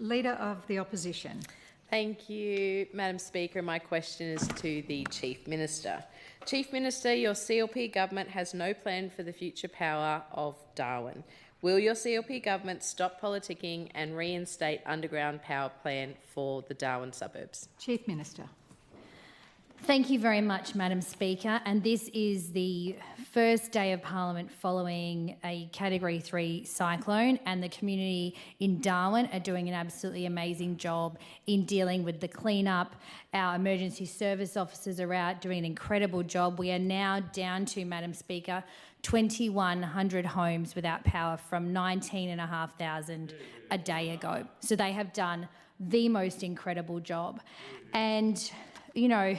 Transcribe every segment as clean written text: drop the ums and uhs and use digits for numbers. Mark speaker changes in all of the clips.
Speaker 1: Leader of the Opposition.
Speaker 2: Thank you, Madam Speaker. My question is to the Chief Minister. Chief Minister, your CLP government has no plan for the future power of Darwin. Will your CLP government stop politicking and reinstate underground power plan for the Darwin suburbs?
Speaker 1: Chief Minister.
Speaker 3: Thank you very much, Madam Speaker. And this is the first day of Parliament following a Category 3 cyclone, and the community in Darwin are doing an absolutely amazing job in dealing with the clean-up. Our emergency service officers are out doing an incredible job. We are now down to, Madam Speaker, 2,100 homes without power from 19,500 a day ago. So they have done the most incredible job. And you know,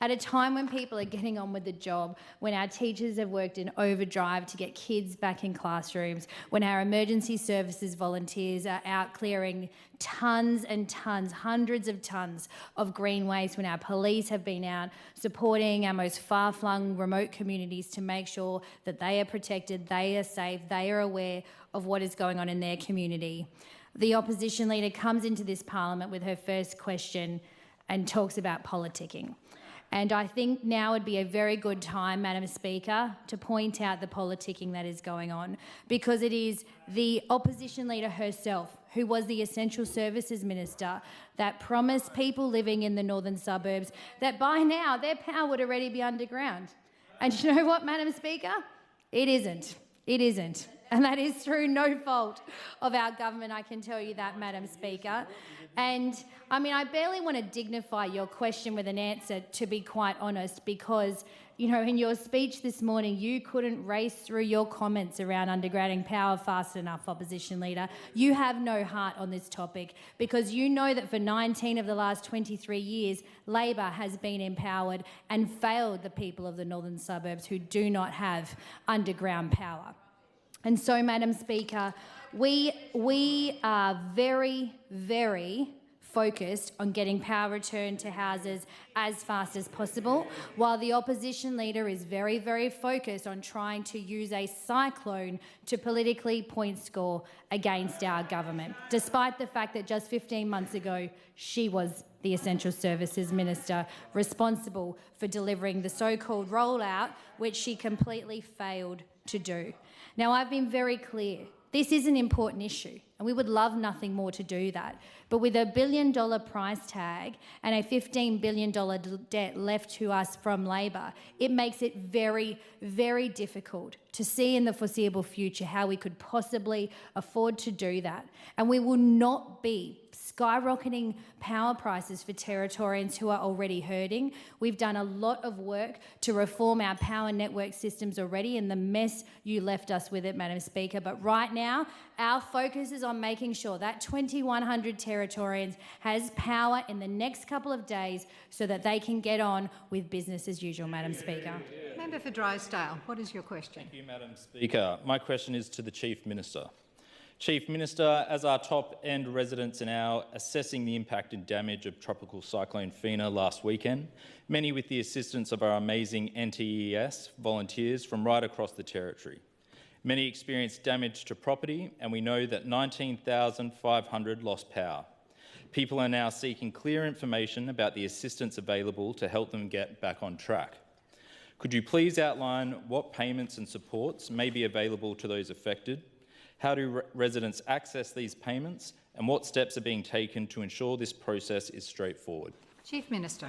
Speaker 3: at a time when people are getting on with the job, when our teachers have worked in overdrive to get kids back in classrooms, when our emergency services volunteers are out clearing tons and tons, hundreds of tons of green waste, when our police have been out supporting our most far-flung remote communities to make sure that they are protected, they are safe, they are aware of what is going on in their community. The opposition leader comes into this parliament with her first question and talks about politicking. And I think now would be a very good time, Madam Speaker, to point out the politicking that is going on, because it is the opposition leader herself, who was the Essential Services Minister, that promised people living in the northern suburbs that by now their power would already be underground. And you know what, Madam Speaker? It isn't. It isn't. And that is through no fault of our government, I can tell you that, Madam Speaker. And, I mean, I barely want to dignify your question with an answer, to be quite honest, because, you know, in your speech this morning, you couldn't race through your comments around undergrounding power fast enough, Opposition Leader. You have no heart on this topic, because you know that for 19 of the last 23 years, Labor has been empowered and failed the people of the northern suburbs who do not have underground power. And so, Madam Speaker, we are very, very focused on getting power returned to houses as fast as possible, while the opposition leader is very, very focused on trying to use a cyclone to politically point score against our government, despite the fact that just 15 months ago she was the Essential Services Minister responsible for delivering the so-called rollout, which she completely failed to do. Now, I've been very clear. This is an important issue, and we would love nothing more to do that. But with $1 billion price tag and a $15 billion debt left to us from Labor, it makes it very, very difficult to see in the foreseeable future how we could possibly afford to do that. And we will not be skyrocketing power prices for Territorians who are already hurting. We've done a lot of work to reform our power network systems already, and the mess you left us with it, Madam Speaker. But right now, our focus is on making sure that 2,100 Territorians has power in the next couple of days so that they can get on with business as usual, Madam Speaker.
Speaker 1: Member for Drysdale, what is your question?
Speaker 4: Thank you, Madam Speaker. My question is to the Chief Minister. Chief Minister, as our top-end residents are now assessing the impact and damage of Tropical Cyclone Fina last weekend, many with the assistance of our amazing NTES volunteers from right across the Territory. Many experienced damage to property, and we know that 19,500 lost power. People are now seeking clear information about the assistance available to help them get back on track. Could you please outline what payments and supports may be available to those affected? How do residents access these payments, and what steps are being taken to ensure this process is straightforward?
Speaker 1: Chief Minister.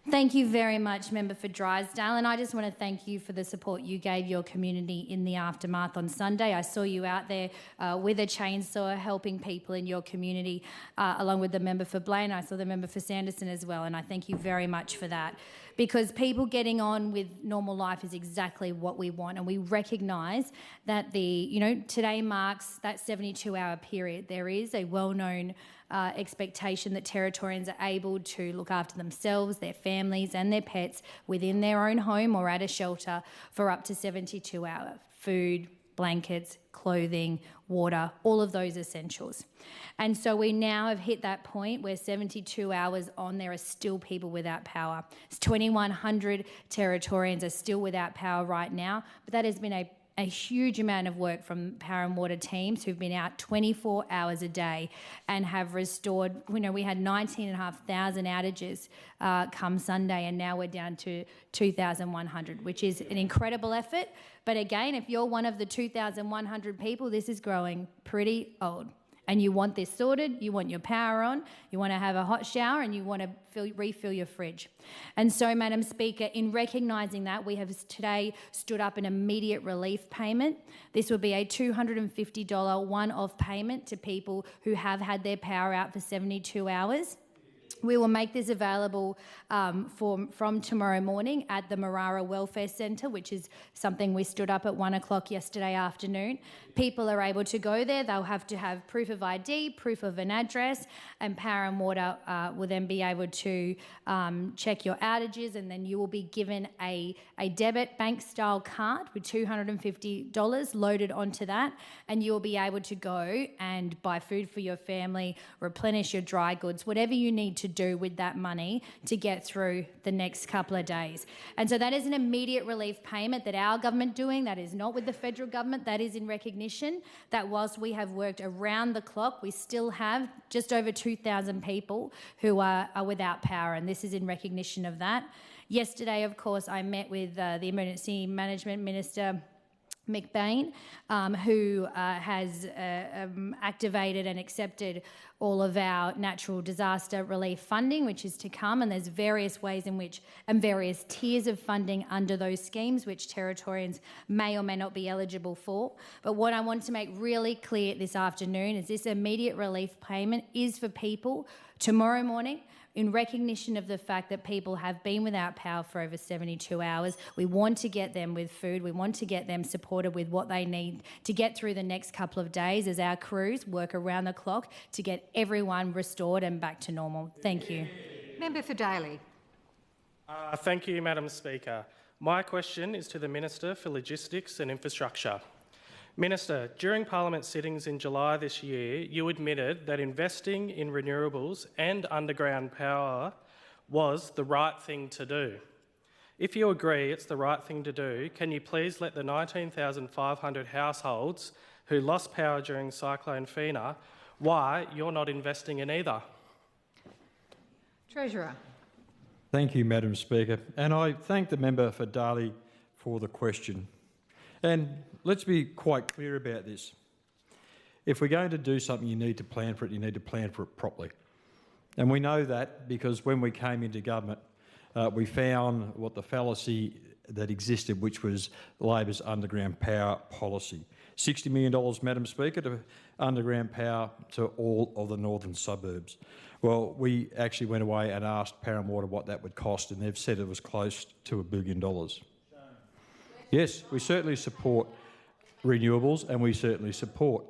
Speaker 3: Thank you very much, Member for Drysdale, and I just want to thank you for the support you gave your community in the aftermath on Sunday. I saw you out there with a chainsaw helping people in your community, along with the member for Blaine. I saw the member for Sanderson as well, and I thank you very much for that, because people getting on with normal life is exactly what we want, and we recognise that today marks that 72-hour period. There is a well-known expectation that Territorians are able to look after themselves, their families and their pets within their own home or at a shelter for up to 72 hours. Food, blankets, clothing, water, all of those essentials. And so we now have hit that point where 72 hours on, there are still people without power. 2,100 Territorians are still without power right now, but that has been a a huge amount of work from power and water teams who've been out 24 hours a day and have restored, we had 19,500 outages come Sunday, and now we're down to 2,100, which is an incredible effort. But again, if you're one of the 2,100 people, this is growing pretty old. And you want this sorted, you want your power on, you want to have a hot shower, and you want to refill your fridge. And so, Madam Speaker, in recognising that, we have today stood up an immediate relief payment. This will be a $250 one-off payment to people who have had their power out for 72 hours. We will make this available from tomorrow morning at the Marara Welfare Centre, which is something we stood up at 1 o'clock yesterday afternoon. People are able to go there. They'll have to have proof of ID, proof of an address, and Power and Water will then be able to check your outages, and then you will be given a debit bank-style card with $250 loaded onto that, and you will be able to go and buy food for your family, replenish your dry goods, whatever you need to do with that money to get through the next couple of days. And so that is an immediate relief payment that our government doing. That is not with the federal government. That is in recognition that whilst we have worked around the clock, we still have just over 2,000 people who are without power, and this is in recognition of that. Yesterday, of course, I met with the Emergency Management Minister, McBain, who has activated and accepted all of our natural disaster relief funding, which is to come, and there's various ways in which, and various tiers of funding under those schemes, which Territorians may or may not be eligible for. But what I want to make really clear this afternoon is this immediate relief payment is for people tomorrow morning, in recognition of the fact that people have been without power for over 72 hours. We want to get them with food. We want to get them supported with what they need to get through the next couple of days as our crews work around the clock to get everyone restored and back to normal. Thank you.
Speaker 1: Member for Daly.
Speaker 5: Thank you, Madam Speaker. My question is to the Minister for Logistics and Infrastructure. Minister, during Parliament sittings in July this year, you admitted that investing in renewables and underground power was the right thing to do. If you agree it's the right thing to do, can you please let the 19,500 households who lost power during Cyclone Fina why you're not investing in either?
Speaker 1: Treasurer.
Speaker 6: Thank you, Madam Speaker, and I thank the member for Daly for the question. And let's be quite clear about this. If we're going to do something, you need to plan for it, you need to plan for it properly. And we know that because when we came into government, we found what the fallacy that existed, which was Labor's underground power policy. $60 million, Madam Speaker, to underground power to all of the northern suburbs. Well, we actually went away and asked Power and Water what that would cost, and they've said it was close to $1 billion. Yes, we certainly support renewables and we certainly support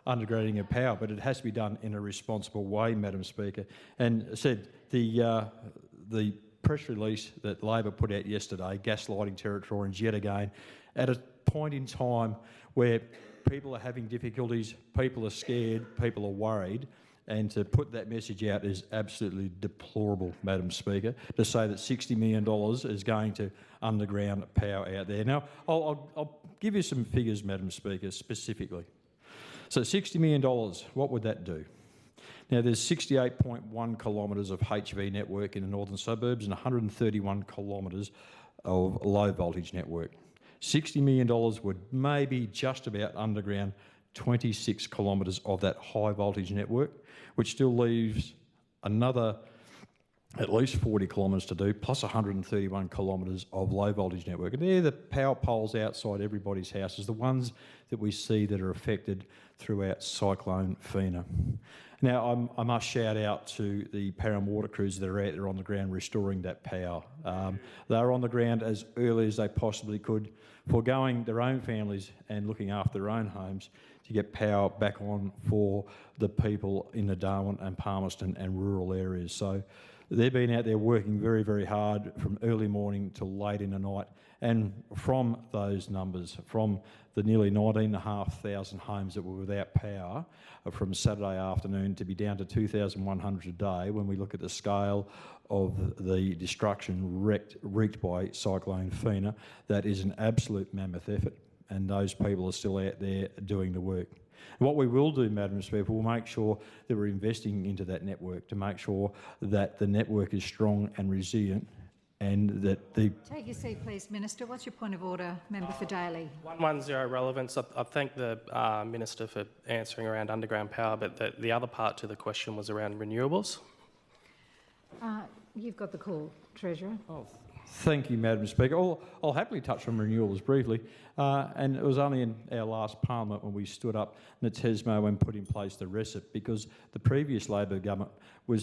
Speaker 6: undergrounding of power, but it has to be done in a responsible way, Madam Speaker. And I said the press release that Labor put out yesterday, gaslighting Territorians yet again, at a point in time where people are having difficulties, people are scared, people are worried, and to put that message out is absolutely deplorable, Madam Speaker, to say that $60 million is going to underground power out there. Now, I'll give you some figures, Madam Speaker, specifically. So $60 million, what would that do? Now, there's 68.1 kilometres of HV network in the northern suburbs and 131 kilometres of low voltage network. $60 million would maybe just about underground 26 kilometres of that high voltage network, which still leaves another at least 40 kilometres to do, plus 131 kilometres of low voltage network. And they're the power poles outside everybody's houses, the ones that we see that are affected throughout Cyclone Fina. Now, I must shout out to the Power and Water crews that are out there on the ground restoring that power. They were on the ground as early as they possibly could, foregoing their own families and looking after their own homes to get power back on for the people in the Darwin and Palmerston and rural areas. So they've been out there working very, very hard from early morning till late in the night. And from those numbers, from the nearly 19,500 homes that were without power from Saturday afternoon to be down to 2,100 a day, when we look at the scale of the destruction wreaked by Cyclone Fina, that is an absolute mammoth effort. and those people are still out there doing the work. What we will do, Madam Speaker, we'll make sure that we're investing into that network to make sure that the network is strong and resilient, and that the...
Speaker 1: Take your seat, please, Minister. What's your point of order? Member for Daly.
Speaker 5: 110 relevance. I thank the Minister for answering around underground power, but the other part to the question was around renewables.
Speaker 1: You've got the call, Treasurer.
Speaker 6: Thank you, Madam Speaker. I'll happily touch on renewables briefly. And it was only in our last parliament when we stood up Natesmo and put in place the RECIP, because the previous Labor government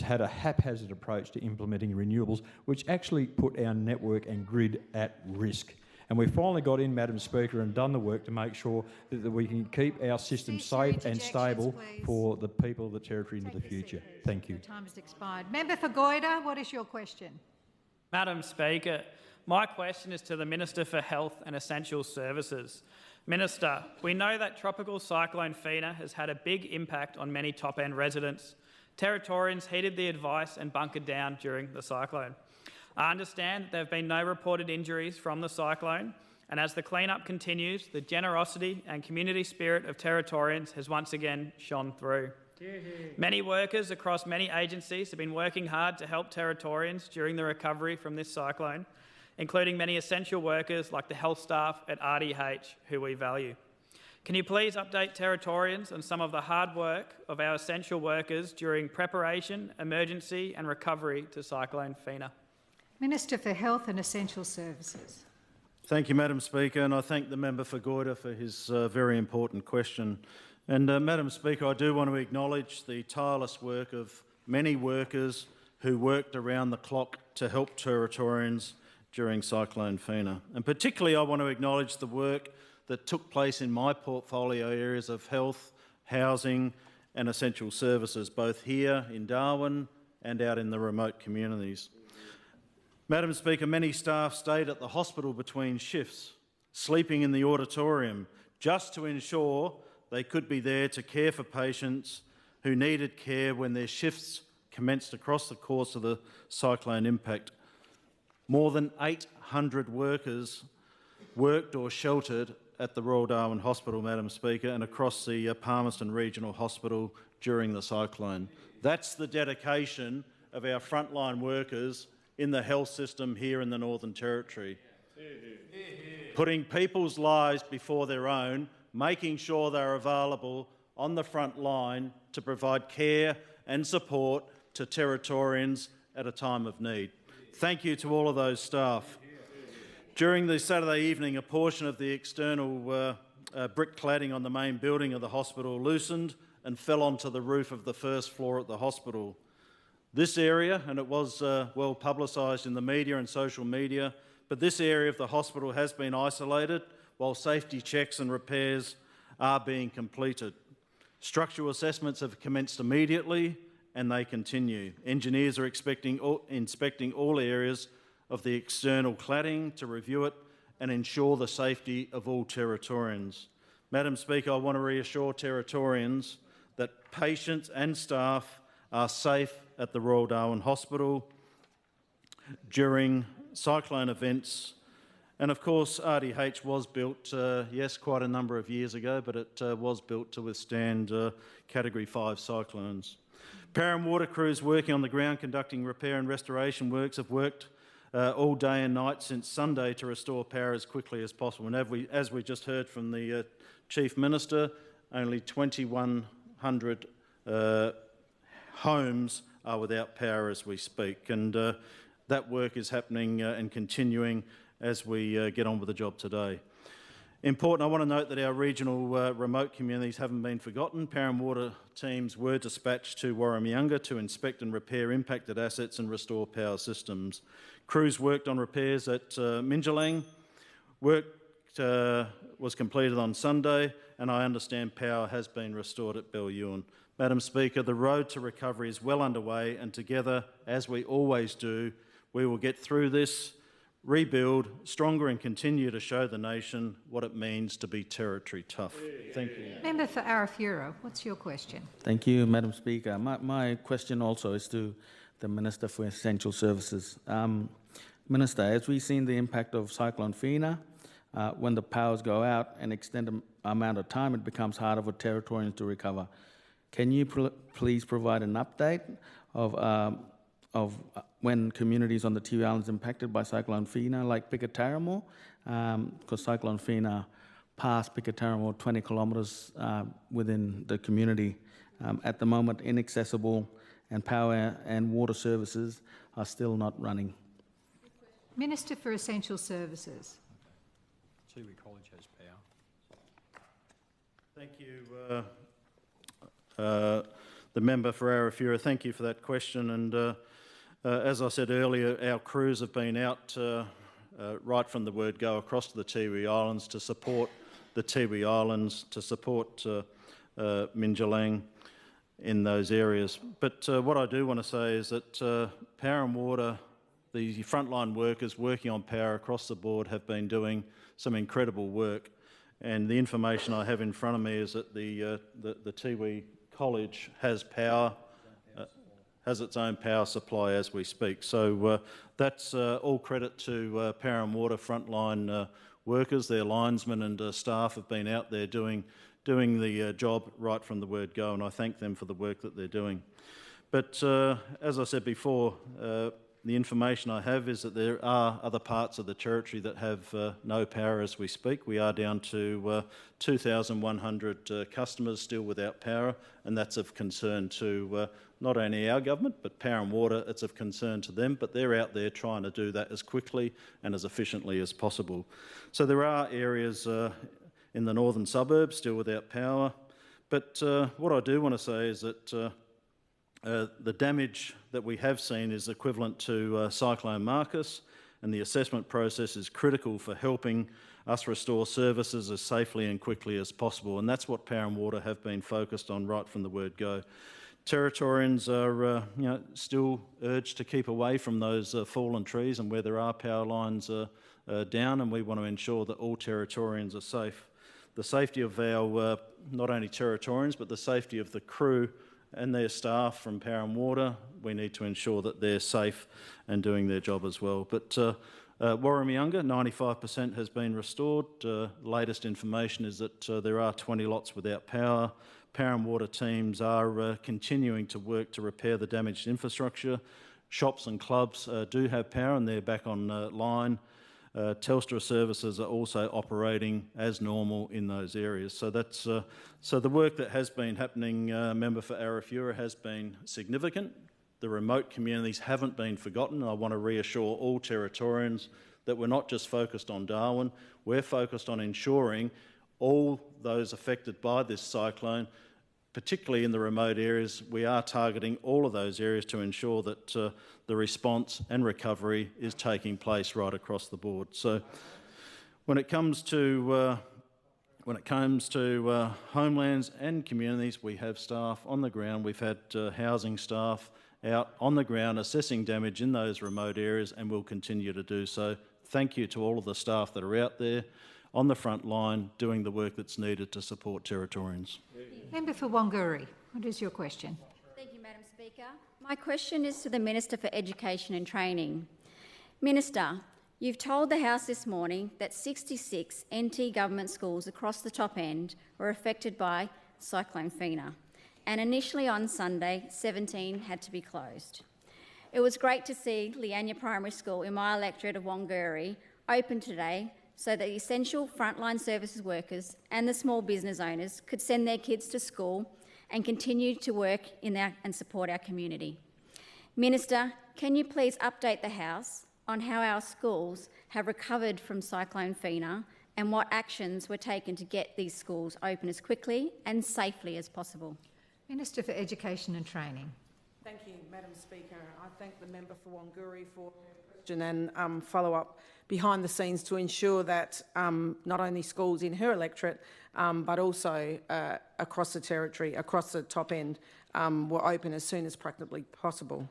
Speaker 6: had a haphazard approach to implementing renewables, which actually put our network and grid at risk. And we finally got in, Madam Speaker, and done the work to make sure that we can keep our system
Speaker 1: Cease your
Speaker 6: safe and stable
Speaker 1: interjections, please.
Speaker 6: for the people of the Territory into the
Speaker 1: Take your seat,
Speaker 6: future.
Speaker 1: please.
Speaker 6: Thank you.
Speaker 1: Your time has expired. Member for Goyder, what is your question?
Speaker 7: Madam Speaker, my question is to the Minister for Health and Essential Services. Minister, we know that Tropical Cyclone Fina has had a big impact on many top-end residents. Territorians heeded the advice and bunkered down during the cyclone. I understand that there have been no reported injuries from the cyclone, and as the clean-up continues, the generosity and community spirit of Territorians has once again shone through. Many workers across many agencies have been working hard to help Territorians during the recovery from this cyclone, including many essential workers like the health staff at RDH, who we value. Can you please update Territorians on some of the hard work of our essential workers during preparation, emergency and recovery to Cyclone Fina?
Speaker 1: Minister for Health and Essential Services.
Speaker 8: Thank you, Madam Speaker, and I thank the member for Goyder for his very important question. And Madam Speaker, I do want to acknowledge the tireless work of many workers who worked around the clock to help Territorians during Cyclone Fina. And particularly I want to acknowledge the work that took place in my portfolio areas of health, housing and essential services, both here in Darwin and out in the remote communities. Madam Speaker, many staff stayed at the hospital between shifts, sleeping in the auditorium, just to ensure they could be there to care for patients who needed care when their shifts commenced across the course of the cyclone impact. More than 800 workers worked or sheltered at the Royal Darwin Hospital, Madam Speaker, and across the Palmerston Regional Hospital during the cyclone. That's the dedication of our frontline workers in the health system here in the Northern Territory. Putting people's lives before their own, making sure they're available on the front line to provide care and support to Territorians at a time of need. Thank you to all of those staff. During the Saturday evening, a portion of the external brick cladding on the main building of the hospital loosened and fell onto the roof of the first floor at the hospital. This area, and it was well publicised in the media and social media, but this area of the hospital has been isolated while safety checks and repairs are being completed. Structural assessments have commenced immediately and they continue. Engineers are inspecting all areas of the external cladding to review it and ensure the safety of all Territorians. Madam Speaker, I want to reassure Territorians that patients and staff are safe at the Royal Darwin Hospital during cyclone events. And of course, RDH was built, yes, quite a number of years ago, but it was built to withstand Category 5 cyclones. Power and water crews working on the ground conducting repair and restoration works have worked all day and night since Sunday to restore power as quickly as possible. And as we just heard from the Chief Minister, only 2,100 homes are without power as we speak. And that work is happening and continuing as we get on with the job today. Important, I want to note that our regional remote communities haven't been forgotten. Power and water teams were dispatched to Warramyunga to inspect and repair impacted assets and restore power systems. Crews worked on repairs at Minjalang. Work was completed on Sunday, and I understand power has been restored at Belyuen. Madam Speaker, the road to recovery is well underway, and together, as we always do, we will get through this, rebuild stronger and continue to show the nation what it means to be Territory tough. Thank you.
Speaker 1: Member for Arafura, what's your question?
Speaker 9: Thank you, Madam Speaker. My question also is to the Minister for Essential Services. Minister, as we've seen the impact of Cyclone Fina, when the powers go out an extended amount of time, it becomes harder for Territorians to recover. Can you please provide an update of when communities on the Tiwi Islands impacted by Cyclone Fina, like Pikataramore? Because Cyclone Fina passed Pikataramore 20 kilometres within the community. At the moment, inaccessible and power and water services are still not running.
Speaker 1: Minister for Essential Services.
Speaker 6: Tiwi College has power.
Speaker 8: Thank you, the member for Arafura. Thank you for that question. And as I said earlier, our crews have been out right from the word go across to the Tiwi Islands to support the Tiwi Islands, to support Minjalang in those areas. But what I do want to say is that Power and Water, the frontline workers working on power across the board, have been doing some incredible work. And the information I have in front of me is that the Tiwi College has power, has its own power supply as we speak. So that's all credit to Power and Water frontline workers. Their linesmen and staff have been out there doing the job right from the word go, and I thank them for the work that they're doing. But as I said before, the information I have is that there are other parts of the territory that have no power as we speak. We are down to 2,100 customers still without power, and that's of concern to not only our government, but Power and Water. It's of concern to them, but they're out there trying to do that as quickly and as efficiently as possible. So there are areas in the northern suburbs still without power, but what I do want to say is that the damage that we have seen is equivalent to Cyclone Marcus, and the assessment process is critical for helping us restore services as safely and quickly as possible, and that's what Power and Water have been focused on right from the word go. Territorians are still urged to keep away from those fallen trees and where there are power lines down, and we want to ensure that all Territorians are safe. The safety of our not only Territorians but the safety of the crew and their staff from Power and Water, we need to ensure that they're safe and doing their job as well. But Warramunga, 95% has been restored. Latest information is that there are 20 lots without power. Power and Water teams are continuing to work to repair the damaged infrastructure. Shops and clubs do have power and they're back on line. Telstra services are also operating as normal in those areas. So that's so the work that has been happening, member for Arafura, has been significant. The remote communities haven't been forgotten. I want to reassure all Territorians that we're not just focused on Darwin, we're focused on ensuring all those affected by this cyclone, particularly in the remote areas, we are targeting all of those areas to ensure that the response and recovery is taking place right across the board. So when it comes to homelands and communities, we have staff on the ground. We've had housing staff out on the ground assessing damage in those remote areas, and we'll continue to do so. Thank you to all of the staff that are out there on the front line doing the work that's needed to support Territorians.
Speaker 1: Member for Wangari, what is your question?
Speaker 10: Thank you, Madam Speaker. My question is to the Minister for Education and Training. Minister, you've told the House this morning that 66 NT government schools across the top end were affected by Cyclone Fina, and initially on Sunday, 17 had to be closed. It was great to see Leanya Primary School in my electorate of Wangari open today so that the essential frontline services workers and the small business owners could send their kids to school and continue to work and support our community. Minister, can you please update the House on how our schools have recovered from Cyclone Fina and what actions were taken to get these schools open as quickly and safely as possible?
Speaker 1: Minister for Education and Training.
Speaker 11: Thank you, Madam Speaker. I thank the member for Wangari for her question and follow-up behind the scenes to ensure that not only schools in her electorate but also across the territory, across the top end, were open as soon as practically possible.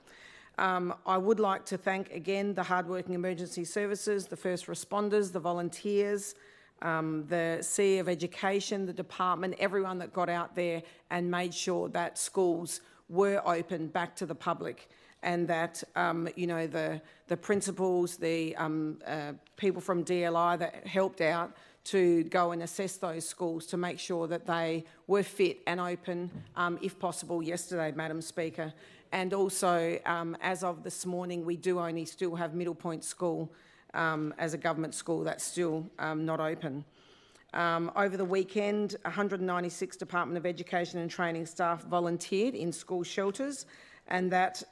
Speaker 11: I would like to thank again the hardworking emergency services, the first responders, the volunteers, the CEO of Education, the department, everyone that got out there and made sure that schools were open back to the public. and that the principals, the people from DLI that helped out to go and assess those schools to make sure that they were fit and open, if possible, yesterday, Madam Speaker. And also, as of this morning, we do only still have Middle Point School as a government school that's still not open. Over the weekend, 196 Department of Education and Training staff volunteered in school shelters, and that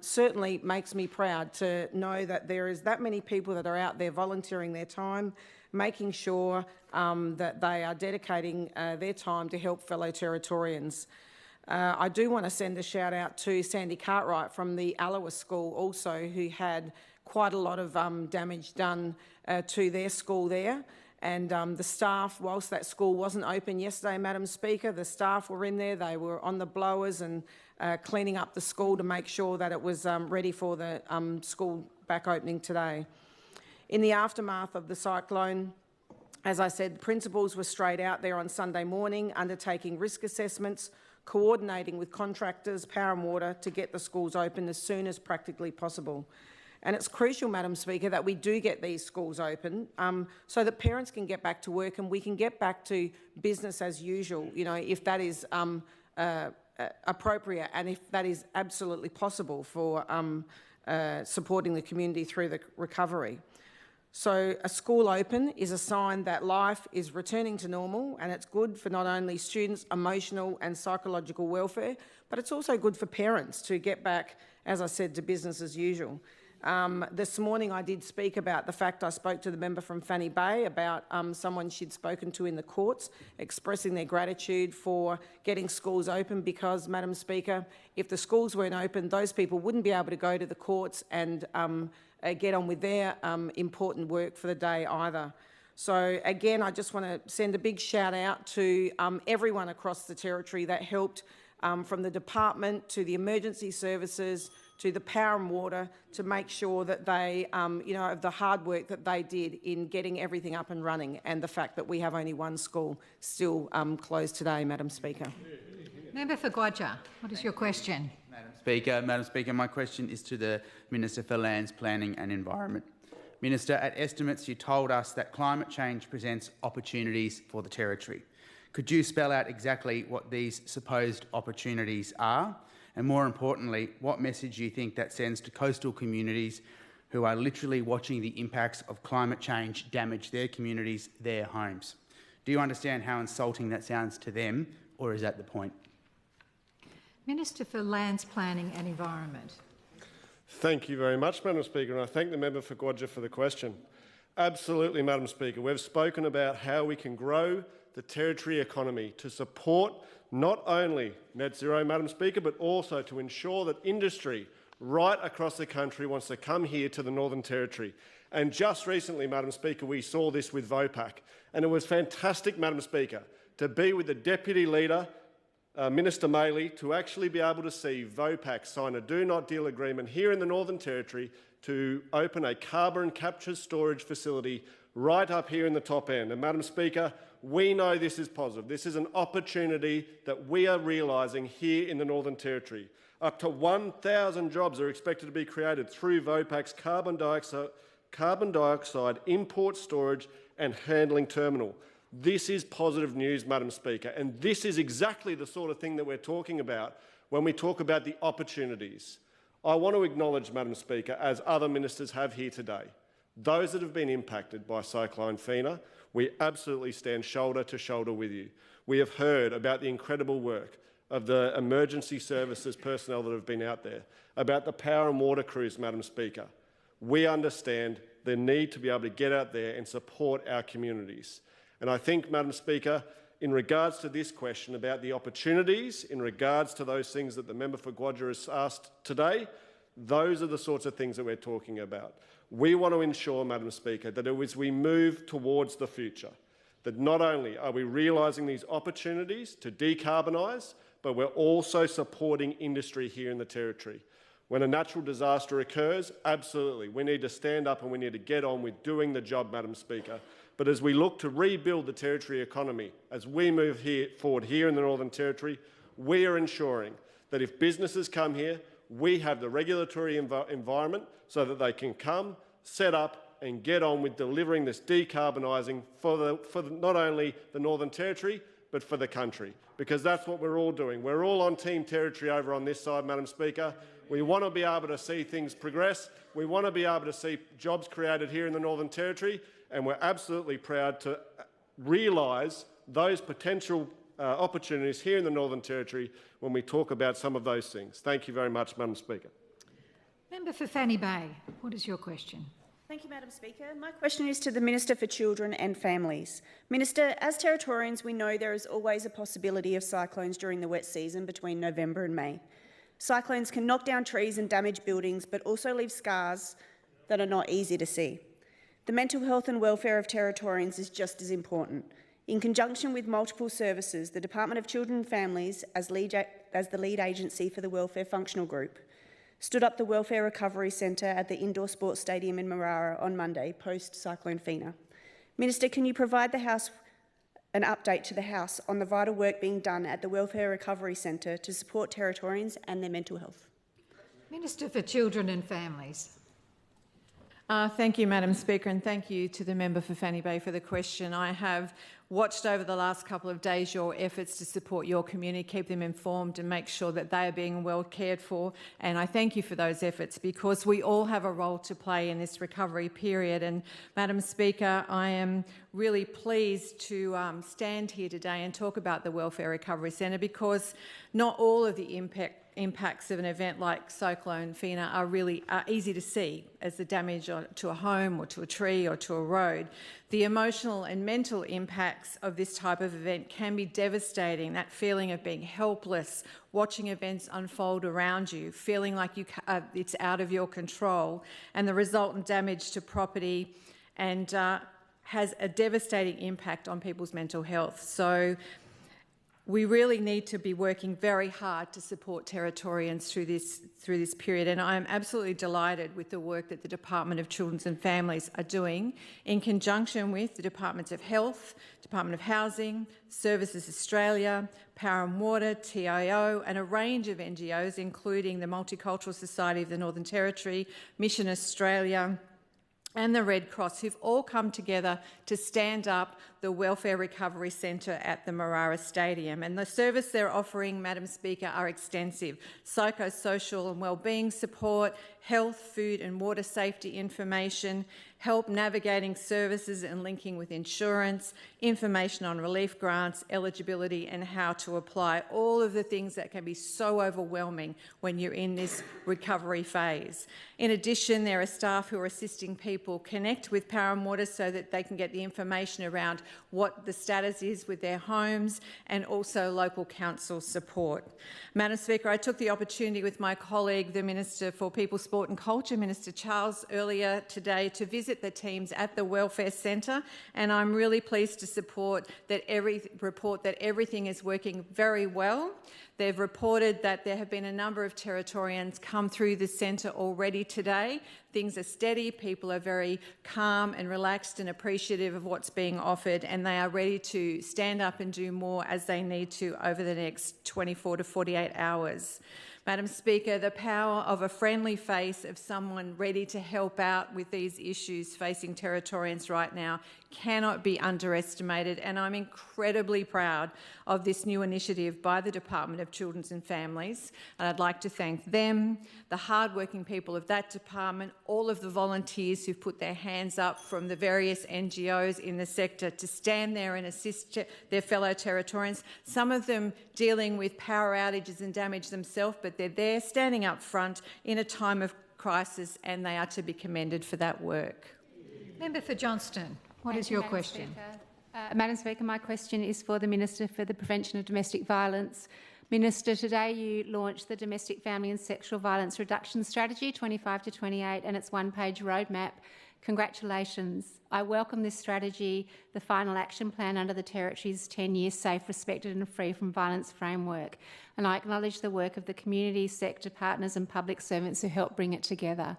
Speaker 11: certainly makes me proud to know that there is that many people that are out there volunteering their time, making sure that they are dedicating their time to help fellow Territorians. I do want to send a shout out to Sandy Cartwright from the Alloa School also, who had quite a lot of damage done to their school there. And the staff, whilst that school wasn't open yesterday, Madam Speaker, the staff were in there, they were on the blowers and cleaning up the school to make sure that it was ready for the school back opening today. In the aftermath of the cyclone, as I said, principals were straight out there on Sunday morning undertaking risk assessments, coordinating with contractors, Power and Water, to get the schools open as soon as practically possible. And it's crucial, Madam Speaker, that we do get these schools open so that parents can get back to work and we can get back to business as usual, if that is appropriate and if that is absolutely possible for supporting the community through the recovery. So a school open is a sign that life is returning to normal, and it's good for not only students' emotional and psychological welfare, but it's also good for parents to get back, as I said, to business as usual. This morning I did speak about the fact I spoke to the member from Fanny Bay about someone she'd spoken to in the courts expressing their gratitude for getting schools open because, Madam Speaker, if the schools weren't open, those people wouldn't be able to go to the courts and get on with their important work for the day either. So again, I just want to send a big shout out to everyone across the Territory that helped, from the department to the emergency services to the Power and Water, to make sure that they, of the hard work that they did in getting everything up and running, and the fact that we have only one school still closed today, Madam Speaker.
Speaker 1: Member for Gwadja, what is your question?
Speaker 12: Madam Speaker, my question is to the Minister for Lands, Planning and Environment. Minister, at estimates you told us that climate change presents opportunities for the Territory. Could you spell out exactly what these supposed opportunities are? And more importantly, what message you think that sends to coastal communities who are literally watching the impacts of climate change damage their communities, their homes? Do you understand how insulting that sounds to them, or is that the point?
Speaker 1: Minister for Lands, Planning and Environment.
Speaker 13: Thank you very much, Madam Speaker, and I thank the member for Gwadja for the question. Absolutely, Madam Speaker. We've spoken about how we can grow the Territory economy to support not only net zero, Madam Speaker, but also to ensure that industry right across the country wants to come here to the Northern Territory. And just recently, Madam Speaker, we saw this with Vopak. And it was fantastic, Madam Speaker, to be with the Deputy Leader, Minister Maley, to actually be able to see Vopak sign a do not deal agreement here in the Northern Territory to open a carbon capture storage facility right up here in the top end. And Madam Speaker, we know this is positive. This is an opportunity that we are realising here in the Northern Territory. Up to 1,000 jobs are expected to be created through Vopak's carbon dioxide import, storage and handling terminal. This is positive news, Madam Speaker, and this is exactly the sort of thing that we're talking about when we talk about the opportunities. I want to acknowledge, Madam Speaker, as other ministers have here today, those that have been impacted by Cyclone Fina. We absolutely stand shoulder to shoulder with you. We have heard about the incredible work of the emergency services personnel that have been out there, about the Power and Water crews, Madam Speaker. We understand the need to be able to get out there and support our communities. And I think, Madam Speaker, in regards to this question about the opportunities, in regards to those things that the member for Gwadja has asked today, those are the sorts of things that we're talking about. We want to ensure, Madam Speaker, that as we move towards the future, that not only are we realising these opportunities to decarbonise, but we're also supporting industry here in the Territory. When a natural disaster occurs, absolutely, we need to stand up and we need to get on with doing the job, Madam Speaker. But as we look to rebuild the Territory economy, as we move forward here in the Northern Territory, we are ensuring that if businesses come here, we have the regulatory environment so that they can come, set up and get on with delivering this decarbonising for not only the Northern Territory, but for the country, because that's what we're all doing. We're all on Team Territory over on this side, Madam Speaker. We want to be able to see things progress. We want to be able to see jobs created here in the Northern Territory, and we're absolutely proud to realise those potential opportunities here in the Northern Territory when we talk about some of those things. Thank you very much, Madam Speaker.
Speaker 1: Member for Fanny Bay, what is your question?
Speaker 14: Thank you, Madam Speaker. My question is to the Minister for Children and Families. Minister, as Territorians, we know there is always a possibility of cyclones during the wet season between November and May. Cyclones can knock down trees and damage buildings, but also leave scars that are not easy to see. The mental health and welfare of Territorians is just as important. In conjunction with multiple services, the Department of Children and Families, as the lead agency for the Welfare Functional Group, stood up the Welfare Recovery Centre at the Indoor Sports Stadium in Marara on Monday, post-Cyclone Fina. Minister, can you provide the House an update to the House on the vital work being done at the Welfare Recovery Centre to support Territorians and their mental health?
Speaker 1: Minister for Children and Families.
Speaker 11: Thank you, Madam Speaker, and thank you to the member for Fanny Bay for the question. I have watched over the last couple of days your efforts to support your community, keep them informed and make sure that they are being well cared for, and I thank you for those efforts because we all have a role to play in this recovery period. And Madam Speaker, I am really pleased to stand here today and talk about the Welfare Recovery Centre because not all of the impacts of an event like Cyclone Fina are easy to see as the damage to a home or to a tree or to a road. The emotional and mental impacts of this type of event can be devastating. That feeling of being helpless, watching events unfold around you, feeling like it's out of your control, and the resultant damage to property and has a devastating impact on people's mental health. So we really need to be working very hard to support Territorians through this period, and I am absolutely delighted with the work that the Department of Children and Families are doing in conjunction with the Departments of Health, Department of Housing, Services Australia, Power and Water, TIO, and a range of NGOs, including the Multicultural Society of the Northern Territory, Mission Australia, and the Red Cross, who've all come together to stand up the Welfare Recovery Centre at the Marara Stadium. And the service they're offering, Madam Speaker, are extensive: psychosocial and wellbeing support, health, food and water safety information, help navigating services and linking with insurance, information on relief grants, eligibility and how to apply, all of the things that can be so overwhelming when you're in this recovery phase. In addition, there are staff who are assisting people connect with Power and Water so that they can get the information around what the status is with their homes, and also local council support. Madam Speaker, I took the opportunity with my colleague, the Minister for People, Sport and Culture, Minister Charles, earlier today to visit the teams at the Welfare Centre, and I'm really pleased to report that everything is working very well. They've reported that there have been a number of Territorians come through the centre already today. Things are steady, people are very calm and relaxed and appreciative of what's being offered, and they are ready to stand up and do more as they need to over the next 24 to 48 hours. Madam Speaker, the power of a friendly face of someone ready to help out with these issues facing Territorians right now cannot be underestimated, and I'm incredibly proud of this new initiative by the Department of Children and Families. And I'd like to thank them, the hard-working people of that department, all of the volunteers who've put their hands up from the various NGOs in the sector to stand there and assist their fellow Territorians, some of them dealing with power outages and damage themselves, but they're there standing up front in a time of crisis, and they are to be commended for that work.
Speaker 1: Member for Johnston, what is your question?
Speaker 15: Madam Speaker, my question is for the Minister for the Prevention of Domestic Violence. Minister, today you launched the Domestic Family and Sexual Violence Reduction Strategy 25 to 28 and its one-page roadmap. Congratulations. I welcome this strategy, the final action plan under the Territory's 10-year Safe, Respected and Free from Violence framework, and I acknowledge the work of the community, sector partners and public servants who helped bring it together.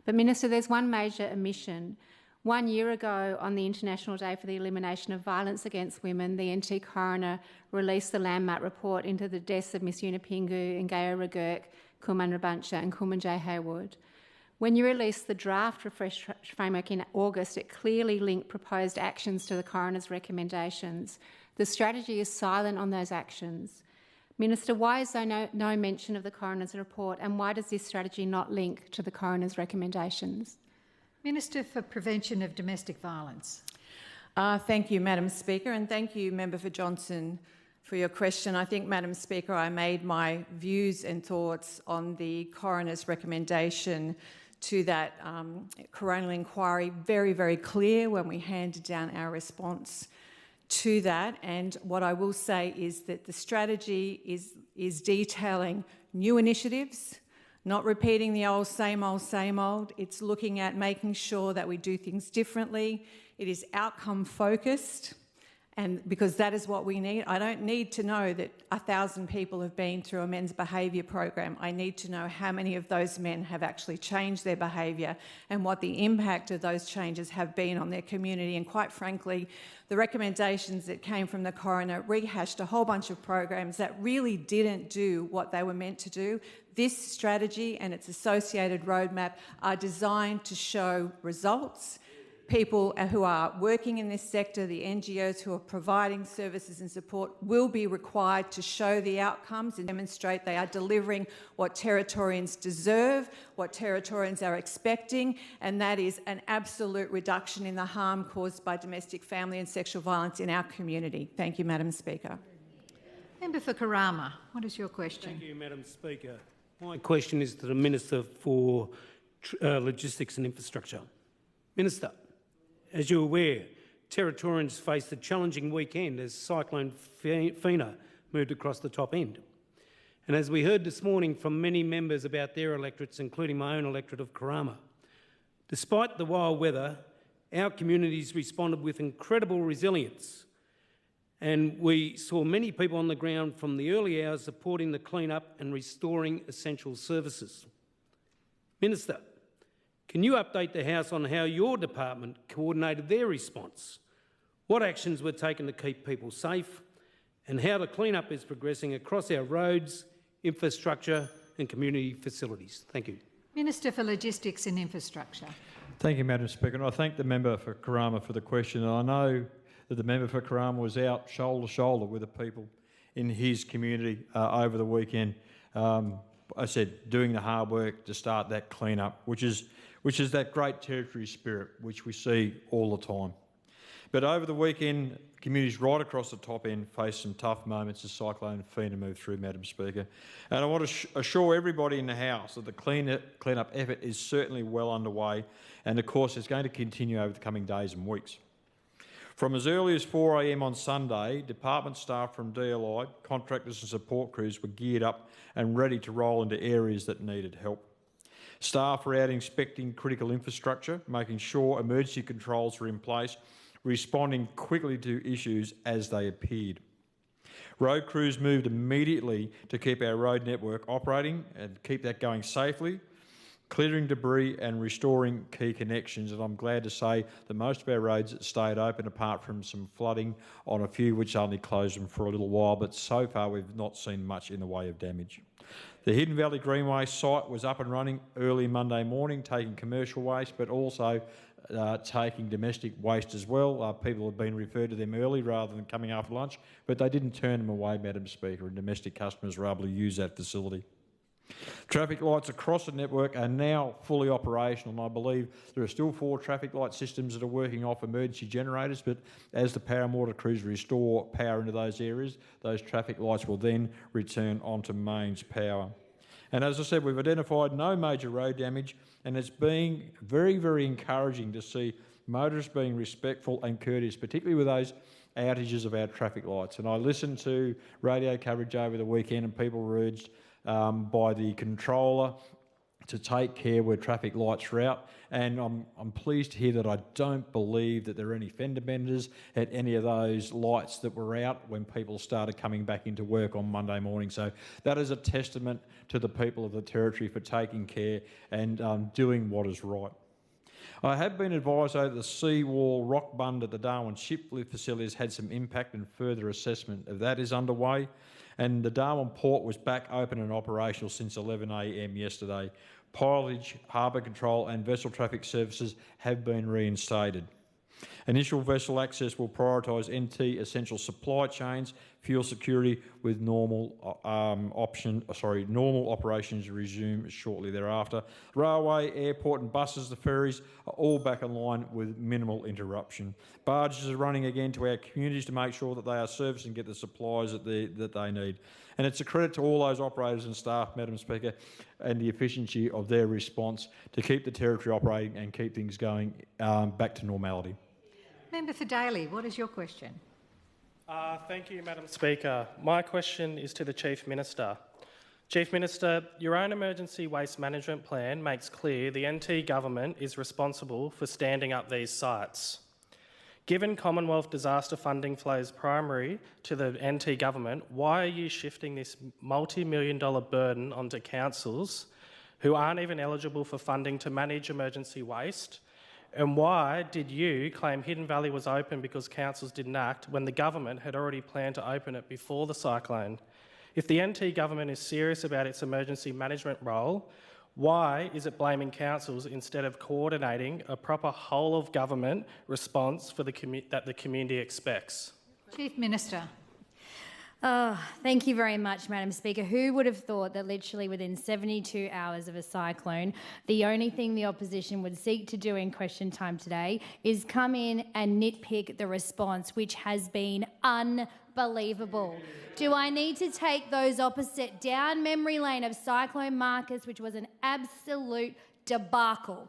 Speaker 15: But Minister, there's one major omission. 1 year ago, on the International Day for the Elimination of Violence Against Women, the NT Coroner released the landmark report into the deaths of Miss Yunupingu and Gayo Ragurk, Coolmanrabuncha and Coolmanjay Haywood. When you released the draft refresh framework in August, it clearly linked proposed actions to the coroner's recommendations. The strategy is silent on those actions. Minister, why is there no mention of the coroner's report, and why does this strategy not link to the coroner's recommendations?
Speaker 1: Minister for Prevention of Domestic Violence.
Speaker 16: Thank you, Madam Speaker, and thank you, Member for Johnson, for your question. I think, Madam Speaker, I made my views and thoughts on the coroner's recommendation to that coronial inquiry very, very clear when we handed down our response to that. And what I will say is that the strategy is detailing new initiatives, not repeating the old, same old, same old. It's looking at making sure that we do things differently. It is outcome focused, and because that is what we need. I don't need to know that 1,000 people have been through a men's behaviour program. I need to know how many of those men have actually changed their behaviour and what the impact of those changes have been on their community. And quite frankly, the recommendations that came from the coroner rehashed a whole bunch of programs that really didn't do what they were meant to do. This strategy and its associated roadmap are designed to show results. People who are working in this sector, the NGOs who are providing services and support, will be required to show the outcomes and demonstrate they are delivering what Territorians deserve, what Territorians are expecting, and that is an absolute reduction in the harm caused by domestic, family and sexual violence in our community. Thank you, Madam Speaker.
Speaker 1: Member for Karama, what is your question?
Speaker 17: Thank you, Madam Speaker. My question is to the Minister for Logistics and Infrastructure. Minister, as you're aware, Territorians faced a challenging weekend as Cyclone Fina moved across the top end. And as we heard this morning from many members about their electorates, including my own electorate of Karama, despite the wild weather, our communities responded with incredible resilience. And we saw many people on the ground from the early hours supporting the clean-up and restoring essential services. Minister, can you update the House on how your department coordinated their response? What actions were taken to keep people safe, and how the clean-up is progressing across our roads, infrastructure and community facilities? Thank you.
Speaker 1: Minister for Logistics and Infrastructure.
Speaker 6: Thank you, Madam Speaker. And I thank the member for Karama for the question. And I know that the member for Karama was out shoulder to shoulder with the people in his community over the weekend. I said, doing the hard work to start that clean-up, which is that great territory spirit which we see all the time. But over the weekend, communities right across the top end faced some tough moments as Cyclone Fina moved through, Madam Speaker. And I want to assure everybody in the House that the clean-up effort is certainly well underway, and of course it's going to continue over the coming days and weeks. From as early as 4 a.m. on Sunday, department staff from DLI, contractors and support crews were geared up and ready to roll into areas that needed help. Staff were out inspecting critical infrastructure, making sure emergency controls were in place, responding quickly to issues as they appeared. Road crews moved immediately to keep our road network operating and keep that going safely, clearing debris and restoring key connections. And I'm glad to say that most of our roads stayed open, apart from some flooding on a few which only closed them for a little while, but so far we've not seen much in the way of damage. The Hidden Valley Greenway site was up and running early Monday morning, taking commercial waste, but also taking domestic waste as well. People have been referred to them early rather than coming after lunch, but they didn't turn them away, Madam Speaker, and domestic customers were able to use that facility. Traffic lights across the network are now fully operational, and I believe there are still 4 traffic light systems that are working off emergency generators, but as the power and water crews restore power into those areas, those traffic lights will then return onto mains power. And as I said, we've identified no major road damage, and it's been very, very encouraging to see motorists being respectful and courteous, particularly with those outages of our traffic lights. And I listened to radio coverage over the weekend, and people were urged by the controller to take care where traffic lights are out, and I'm pleased to hear that I don't believe that there are any fender benders at any of those lights that were out when people started coming back into work on Monday morning. So that is a testament to the people of the Territory for taking care and doing what is right. I have been advised though that the seawall rock bund at the Darwin Shiplift facility has had some impact, and further assessment of that is underway. and the Darwin port was back open and operational since 11 a.m. yesterday. Pilotage, harbour control and vessel traffic services have been reinstated. Initial vessel access will prioritise NT essential supply chains, fuel security, with normal operations resume shortly thereafter. Railway, airport and buses, the ferries are all back online with minimal interruption. Barges are running again to our communities to make sure that they are serviced and get the supplies that they need. And it's a credit to all those operators and staff, Madam Speaker, and the efficiency of their response to keep the Territory operating and keep things going back to normality.
Speaker 1: Member for Daly, what is your question?
Speaker 5: Thank you, Madam Speaker. My question is to the Chief Minister. Chief Minister, your own emergency waste management plan makes clear the NT government is responsible for standing up these sites. Given Commonwealth disaster funding flows primary to the NT government, why are you shifting this multi-million-dollar burden onto councils who aren't even eligible for funding to manage emergency waste? And why did you claim Hidden Valley was open because councils didn't act when the government had already planned to open it before the cyclone? If the NT government is serious about its emergency management role, why is it blaming councils instead of coordinating a proper whole-of-government response for that the community expects?
Speaker 1: Chief Minister.
Speaker 3: Thank you very much, Madam Speaker. Who would have thought that literally within 72 hours of a cyclone, the only thing the opposition would seek to do in question time today is come in and nitpick the response, which has been unbelievable. Do I need to take those opposite down memory lane of Cyclone Marcus, which was an absolute debacle?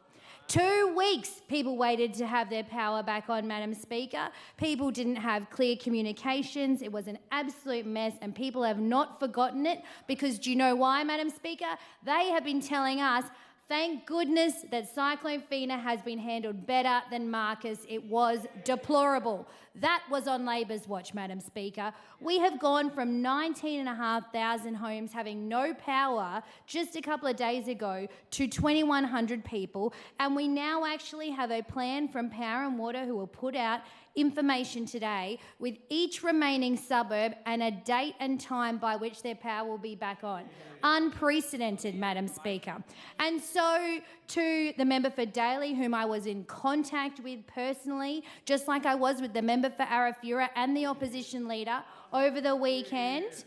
Speaker 3: 2 weeks people waited to have their power back on, Madam Speaker. People didn't have clear communications. It was an absolute mess and people have not forgotten it because do you know why, Madam Speaker? They have been telling us, thank goodness that Cyclone Fina has been handled better than Marcus. It was deplorable. That was on Labor's watch, Madam Speaker. We have gone from 19,500 homes having no power just a couple of days ago to 2,100 people, and we now actually have a plan from Power and Water who will put out information today with each remaining suburb and a date and time by which their power will be back on. Unprecedented, Madam Speaker. And so to the member for Daly, whom I was in contact with personally, just like I was with the member for Arafura and the opposition leader over the weekend,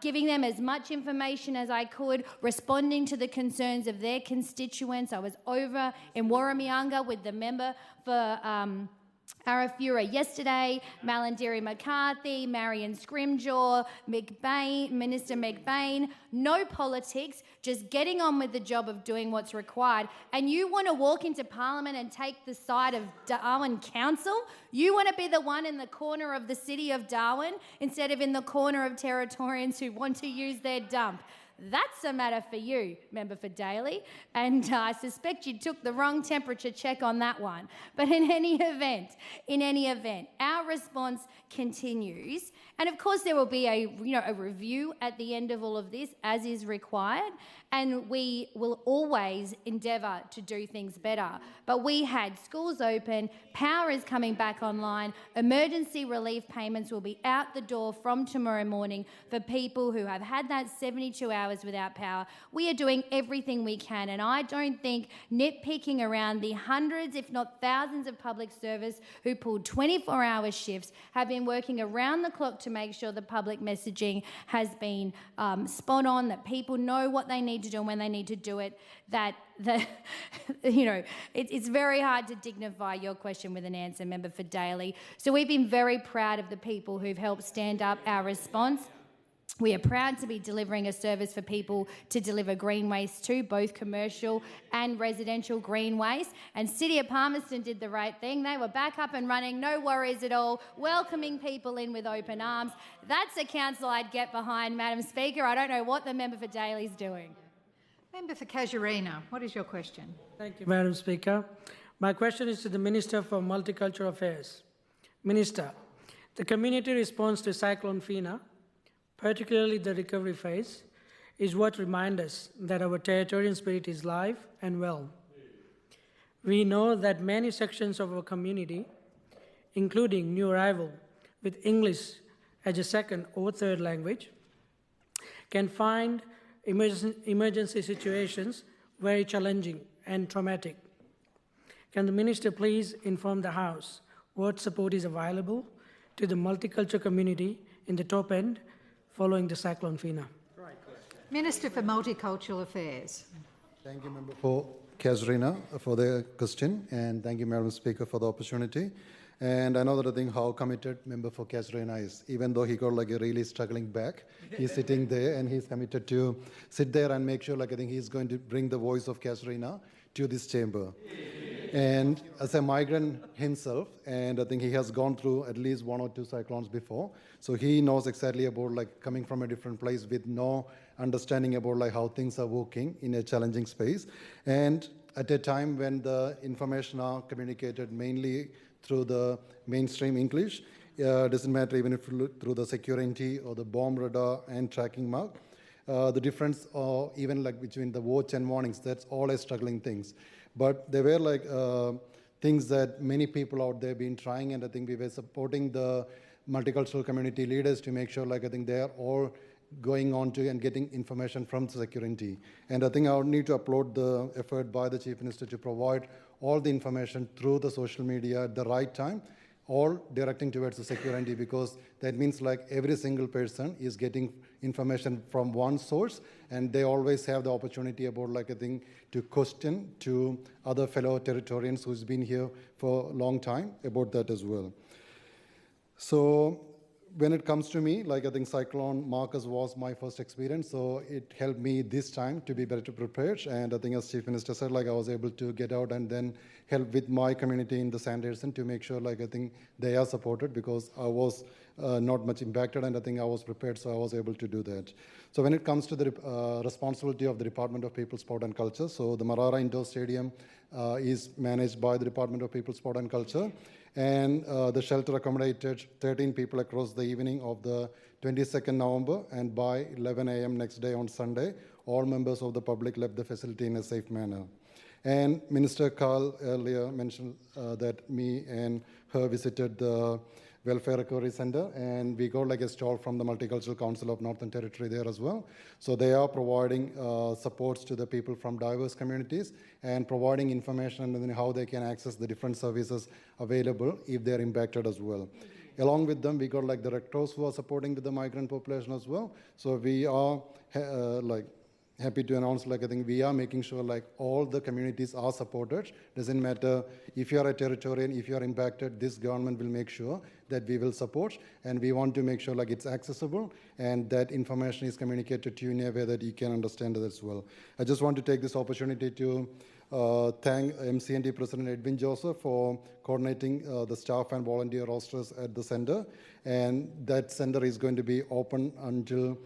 Speaker 3: giving them as much information as I could, responding to the concerns of their constituents. I was over in Warramiunga with the member for Arafura yesterday, Malandiri McCarthy, Marion Scrimgeour, Minister McBain. No politics, just getting on with the job of doing what's required. And you want to walk into Parliament and take the side of Darwin Council? You want to be the one in the corner of the city of Darwin instead of in the corner of Territorians who want to use their dump. That's a matter for you, member for Daly, and I suspect you took the wrong temperature check on that one. But in any event, our response continues, and of course there will be a review at the end of all of this, as is required, and we will always endeavour to do things better. But we had schools open, power is coming back online, emergency relief payments will be out the door from tomorrow morning for people who have had that 72 hours without power. We are doing everything we can, and I don't think nitpicking around the hundreds, if not thousands of public service who pulled 24-hour shifts, have been working around the clock to make sure the public messaging has been spot on, that people know what they need to do and when they need to do it, it's very hard to dignify your question with an answer, member for Daly. So we've been very proud of the people who've helped stand up our response. We are proud to be delivering a service for people to deliver green waste to, both commercial and residential green waste. And City of Palmerston did the right thing. They were back up and running, no worries at all, welcoming people in with open arms. That's a council I'd get behind, Madam Speaker. I don't know what the member for Daly's doing.
Speaker 1: Member for Casuarina, what is your question?
Speaker 18: Thank you, Madam Speaker. My question is to the Minister for Multicultural Affairs. Minister, the community response to Cyclone Fina, particularly the recovery phase, is what reminds us that our Territorian spirit is live and well. We know that many sections of our community, including new arrival with English as a second or third language, can find emergency situations very challenging and traumatic. Can the Minister please inform the House what support is available to the multicultural community in the top end following the Cyclone Fina?
Speaker 1: Minister for Multicultural Affairs.
Speaker 19: Thank you, Member for Casuarina, for the question, and thank you, Madam Speaker, for the opportunity. And I know that I think how committed Member for Casuarina is. Even though he got like a really struggling back, he's sitting there and he's committed to sit there and make sure, like I think he's going to bring the voice of Casuarina to this chamber. And as a migrant himself, and I think he has gone through at least 1 or 2 cyclones before, so he knows exactly about like coming from a different place with no understanding about like how things are working in a challenging space. And at a time when the information are communicated mainly through the mainstream English, doesn't matter even if you look through the security or the bomb radar and tracking mark, the difference or even like between the watch and warnings, that's all a struggling things. But there were like things that many people out there been trying, and I think we were supporting the multicultural community leaders to make sure like I think they are all going on to and getting information from security. And I think I would need to applaud the effort by the Chief Minister to provide all the information through the social media at the right time, all directing towards the security, because that means like every single person is getting information from one source, and they always have the opportunity about like I think to question to other fellow Territorians who's been here for a long time about that as well. So when it comes to me, like I think Cyclone Marcus was my first experience, so it helped me this time to be better prepared. And I think as Chief Minister said, like I was able to get out and then help with my community in the Sanderson to make sure like I think they are supported, because I was not much impacted and I think I was prepared, so I was able to do that. So when it comes to the responsibility of the Department of People, Sport and Culture, so the Marara Indoor Stadium is managed by the Department of People, Sport and Culture. And the shelter accommodated 13 people across the evening of the 22nd November, and by 11 a.m. next day on Sunday, all members of the public left the facility in a safe manner. And Minister Carl earlier mentioned that me and her visited the Welfare Recovery Centre, and we got like a stall from the Multicultural Council of Northern Territory there as well. So they are providing supports to the people from diverse communities and providing information and then how they can access the different services available if they're impacted as well. Along with them, we got like the rectors who are supporting with the migrant population as well. So we are like happy to announce, like I think we are making sure like all the communities are supported. Doesn't matter if you are a Territorian, if you are impacted, this government will make sure that we will support, and we want to make sure like it's accessible and that information is communicated to you in a way that you can understand it as well. I just want to take this opportunity to thank MCND President Edwin Joseph for coordinating the staff and volunteer rosters at the centre, and that centre is going to be open until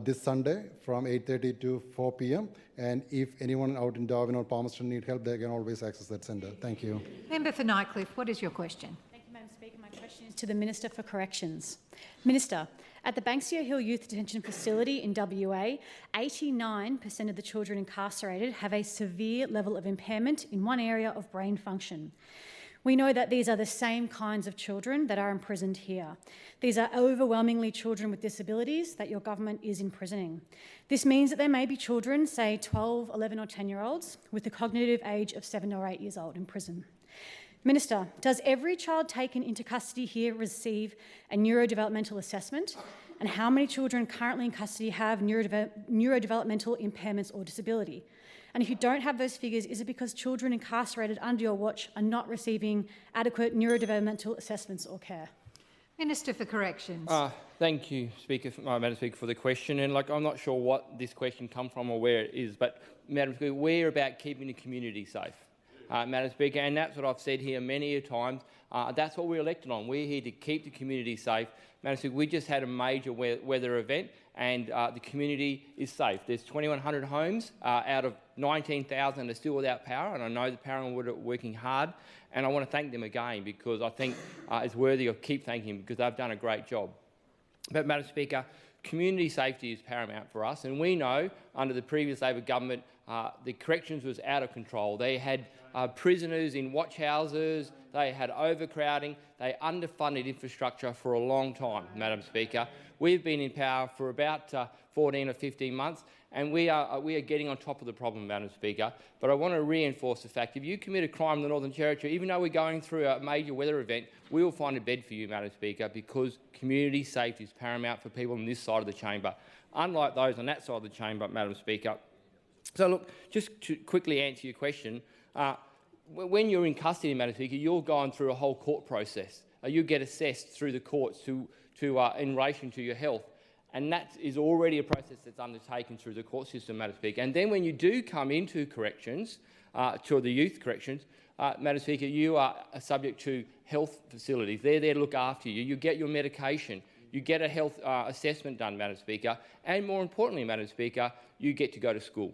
Speaker 19: this Sunday from 8:30 to 4 p.m. And if anyone out in Darwin or Palmerston need help, they can always access that centre. Thank you.
Speaker 1: Member for Nightcliff, what is your question?
Speaker 20: Thank you, Madam Speaker. My question is to the Minister for Corrections. Minister, at the Banksia Hill Youth Detention Facility in WA, 89% of the children incarcerated have a severe level of impairment in one area of brain function. We know that these are the same kinds of children that are imprisoned here. These are overwhelmingly children with disabilities that your government is imprisoning. This means that there may be children, say 12, 11 or 10-year-olds, with a cognitive age of 7 or 8 years old in prison. Minister, does every child taken into custody here receive a neurodevelopmental assessment? And how many children currently in custody have neurodevelopmental impairments or disability? And if you don't have those figures, is it because children incarcerated under your watch are not receiving adequate neurodevelopmental assessments or care?
Speaker 1: Minister for Corrections.
Speaker 21: Thank you, Madam Speaker, for the question. And I'm not sure what this question comes from or where it is, but Madam Speaker, we're about keeping the community safe. Madam Speaker, and that's what I've said here many times. That's what we're elected on. We're here to keep the community safe. Madam Speaker, we just had a major weather event, and the community is safe. There's 2,100 homes out of 19,000 are still without power, and I know the Power and Water are working hard, and I want to thank them again, because I think it's worthy of keep thanking them, because they've done a great job. But Madam Speaker, community safety is paramount for us, and we know under the previous Labor government the corrections was out of control. They had prisoners in watch houses, they had overcrowding, they underfunded infrastructure for a long time, Madam Speaker. We've been in power for about 14 or 15 months, and we are getting on top of the problem, Madam Speaker. But I want to reinforce the fact, if you commit a crime in the Northern Territory, even though we're going through a major weather event, we will find a bed for you, Madam Speaker, because community safety is paramount for people on this side of the chamber, unlike those on that side of the chamber, Madam Speaker. So look, just to quickly answer your question, when you're in custody, Madam Speaker, you're going through a whole court process. You get assessed through the courts in relation to your health. And that is already a process that's undertaken through the court system, Madam Speaker. And then when you do come into corrections, to the youth corrections, Madam Speaker, you are subject to health facilities. They're there to look after you. You get your medication. You get a health assessment done, Madam Speaker. And more importantly, Madam Speaker, you get to go to school.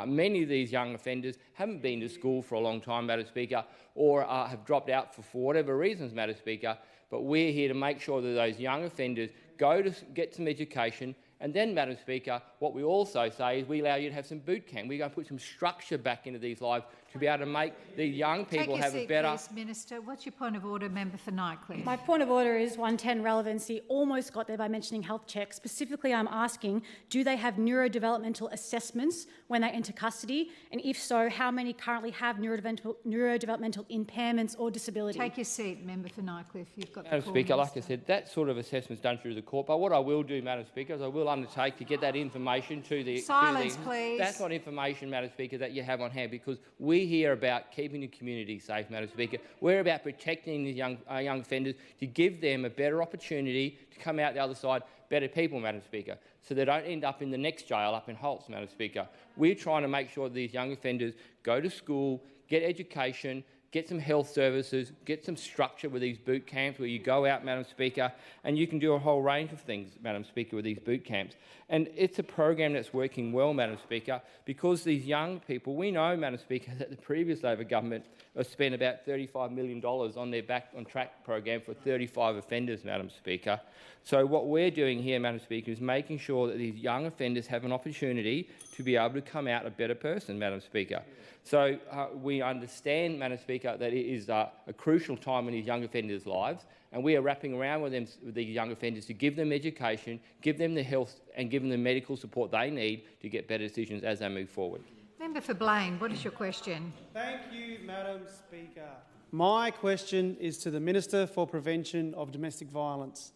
Speaker 21: Many of these young offenders haven't been to school for a long time, Madam Speaker, or have dropped out for whatever reasons, Madam Speaker. But we're here to make sure that those young offenders go to get some education, and then, Madam Speaker, what we also say is we allow you to have some boot camp. We're going to put some structure back into these lives to be able to make these young people have a better...
Speaker 1: Take your seat, please, Minister. What's your point of order, member for Nightcliff?
Speaker 20: My point of order is 110 relevancy. Almost got there by mentioning health checks. Specifically, I'm asking, do they have neurodevelopmental assessments when they enter custody? And if so, how many currently have neurodevelopmental impairments or disability?
Speaker 1: Take your seat, member for Nightcliff. You've got
Speaker 21: Madam
Speaker 1: the call,
Speaker 21: Speaker,
Speaker 1: Minister.
Speaker 21: like I said, that sort of assessment's done through the court. But what I will do, Madam Speaker, is I will undertake to get that information to the...
Speaker 1: Silence, please.
Speaker 21: That's not information, Madam Speaker, that you have on hand, because we hear about keeping the community safe, Madam Speaker. We're about protecting these young offenders to give them a better opportunity to come out the other side better people, Madam Speaker, so they don't end up in the next jail up in Holtz, Madam Speaker. We're trying to make sure that these young offenders go to school, get education, get some health services, get some structure with these boot camps where you go out, Madam Speaker, and you can do a whole range of things, Madam Speaker, with these boot camps. And it's a program that's working well, Madam Speaker, because these young people, we know, Madam Speaker, that the previous Labor government spent about $35 million on their Back on Track program for 35 offenders, Madam Speaker. So what we're doing here, Madam Speaker, is making sure that these young offenders have an opportunity to be able to come out a better person, Madam Speaker. So we understand, Madam Speaker, that it is a crucial time in these young offenders' lives, and we are wrapping around with these young offenders to give them education, give them the health and give them the medical support they need to get better decisions as they move forward.
Speaker 1: Member for Blaine, what is your question?
Speaker 2: Thank you, Madam Speaker. My question is to the Minister for Prevention of Domestic Violence.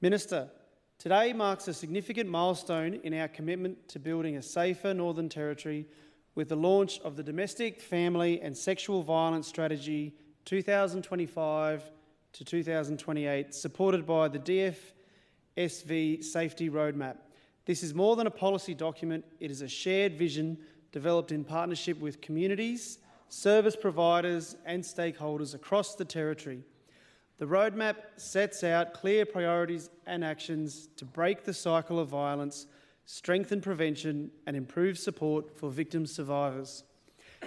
Speaker 2: Minister, today marks a significant milestone in our commitment to building a safer Northern Territory with the launch of the Domestic, Family and Sexual Violence Strategy 2025 to 2028, supported by the DFSV Safety Roadmap. This is more than a policy document, it is a shared vision developed in partnership with communities, service providers and stakeholders across the Territory. The roadmap sets out clear priorities and actions to break the cycle of violence, strengthen prevention and improve support for victim survivors.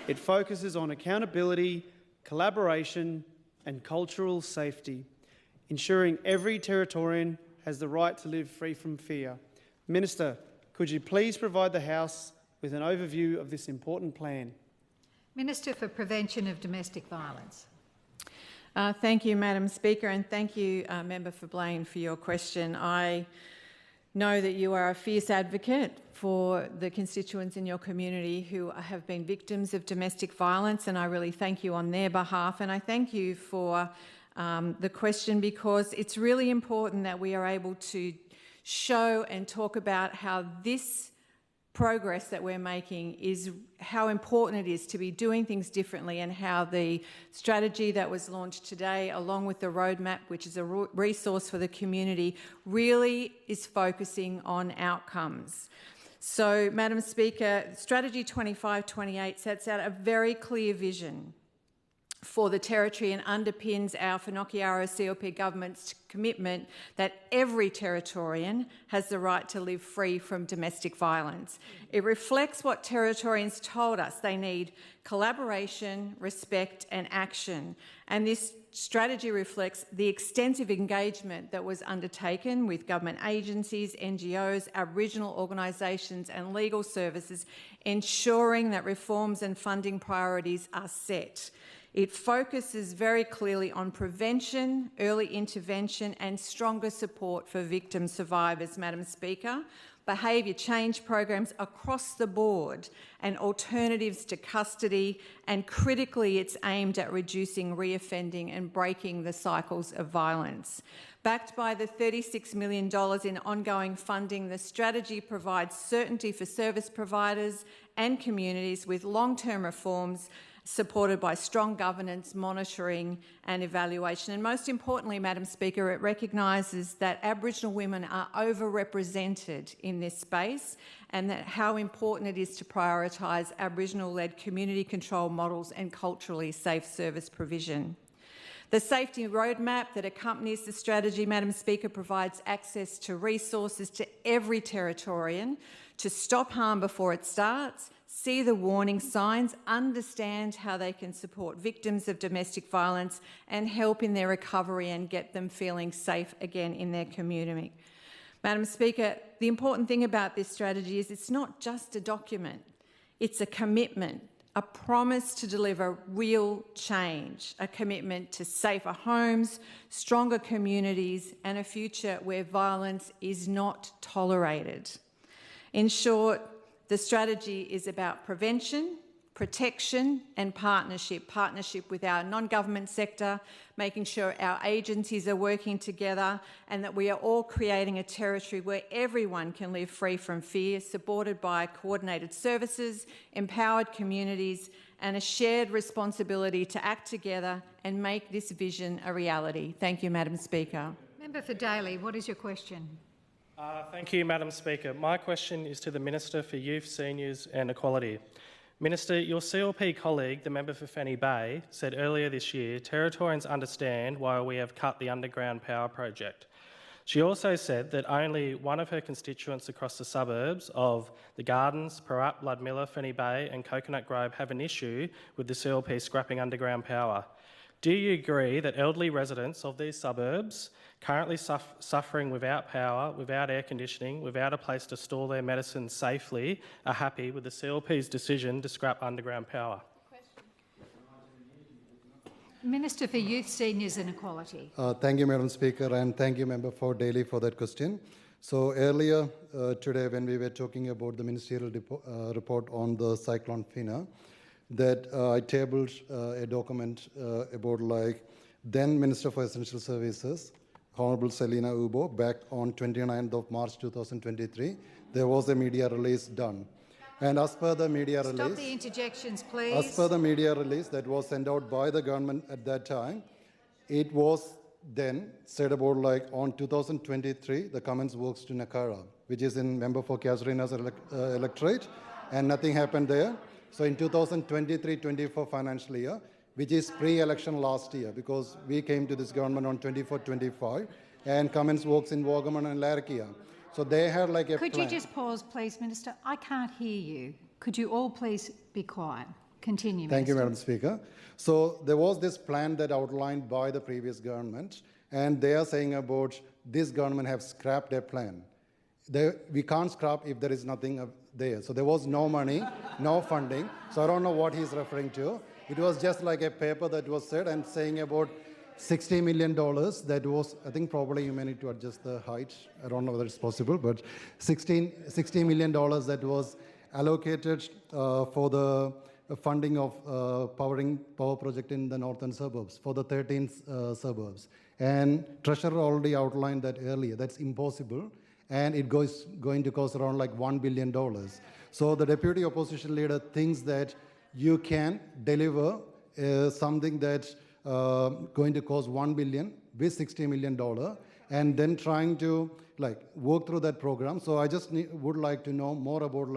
Speaker 2: It focuses on accountability, collaboration and cultural safety, ensuring every Territorian has the right to live free from fear. Minister, could you please provide the House with an overview of this important plan?
Speaker 1: Minister for Prevention of Domestic Violence.
Speaker 16: Thank you, Madam Speaker, and thank you, Member for Blaine, for your question. I know that you are a fierce advocate for the constituents in your community who have been victims of domestic violence, and I really thank you on their behalf. And I thank you for the question, because it's really important that we are able to show and talk about how this progress that we're making is how important it is to be doing things differently, and how the strategy that was launched today, along with the roadmap, which is a resource for the community, really is focusing on outcomes. So, Madam Speaker, Strategy 2528 sets out a very clear vision for the Territory and underpins our Finocchiaro CLP government's commitment that every Territorian has the right to live free from domestic violence. It reflects what Territorians told us they need: collaboration, respect and action. And this strategy reflects the extensive engagement that was undertaken with government agencies, NGOs, Aboriginal organisations and legal services, ensuring that reforms and funding priorities are set. It focuses very clearly on prevention, early intervention and stronger support for victim survivors, Madam Speaker, behaviour change programs across the board and alternatives to custody, and critically it's aimed at reducing reoffending and breaking the cycles of violence. Backed by the $36 million in ongoing funding, the strategy provides certainty for service providers and communities with long-term reforms supported by strong governance, monitoring and evaluation. And most importantly, Madam Speaker, it recognises that Aboriginal women are overrepresented in this space, and that how important it is to prioritise Aboriginal-led community control models and culturally safe service provision. The safety roadmap that accompanies the strategy, Madam Speaker, provides access to resources to every Territorian to stop harm before it starts, see the warning signs, understand how they can support victims of domestic violence and help in their recovery and get them feeling safe again in their community. Madam Speaker, the important thing about this strategy is it's not just a document, it's a commitment, a promise to deliver real change, a commitment to safer homes, stronger communities and a future where violence is not tolerated. In short, the strategy is about prevention, protection and partnership with our non-government sector, making sure our agencies are working together and that we are all creating a territory where everyone can live free from fear, supported by coordinated services, empowered communities and a shared responsibility to act together and make this vision a reality. Thank you, Madam Speaker.
Speaker 1: Member for Daly, what is your question?
Speaker 5: Thank you, Madam Speaker. My question is to the Minister for Youth, Seniors and Equality. Minister, your CLP colleague, the member for Fanny Bay, said earlier this year Territorians understand why we have cut the underground power project. She also said that only one of her constituents across the suburbs of the Gardens, Parup, Ludmilla, Fanny Bay and Coconut Grove have an issue with the CLP scrapping underground power. Do you agree that elderly residents of these suburbs currently suffering without power, without air conditioning, without a place to store their medicines safely, are happy with the CLP's decision to scrap underground power?
Speaker 1: Minister for Youth, Seniors and Equality.
Speaker 19: Thank you, Madam Speaker, and thank you, Member for Daly, for that question. So earlier today, when we were talking about the ministerial report on the cyclone Fina, that I tabled a document about then Minister for Essential Services, Honourable Selina Ubo, back on 29th of March 2023. There was a media release done. And as per the media release...
Speaker 1: Stop the interjections, please.
Speaker 19: As per the media release that was sent out by the government at that time, it was then said about on 2023, the Cummins Works to Nakara, which is in Member for Casuarina's electorate, and nothing happened there. So in 2023-24 financial year, which is pre-election last year, because we came to this government on 24-25, and Cummins Works in Waggaman and Larrakia. So they had a plan.
Speaker 1: Could you just pause, please, Minister? I can't hear you. Could you all please be quiet? Continue,
Speaker 19: Thank you,
Speaker 1: Minister.
Speaker 19: Madam Speaker. So there was this plan that outlined by the previous government, and they are saying about this government have scrapped their plan. We can't scrap if there is nothing there. So there was no money, no funding. So I don't know what he's referring to. It was just like a paper that was said and saying about $60 million. That was, I think probably you may need to adjust the height. I don't know whether it's possible, but $60 million that was allocated for the funding of power project in the northern suburbs, for the 13 suburbs. And Treasurer already outlined that earlier. That's impossible. And it going to cost around $1 billion. So the Deputy Opposition Leader thinks that you can deliver something that's going to cost $1 billion with $60 million, and then trying to work through that program. So I just would like to know more about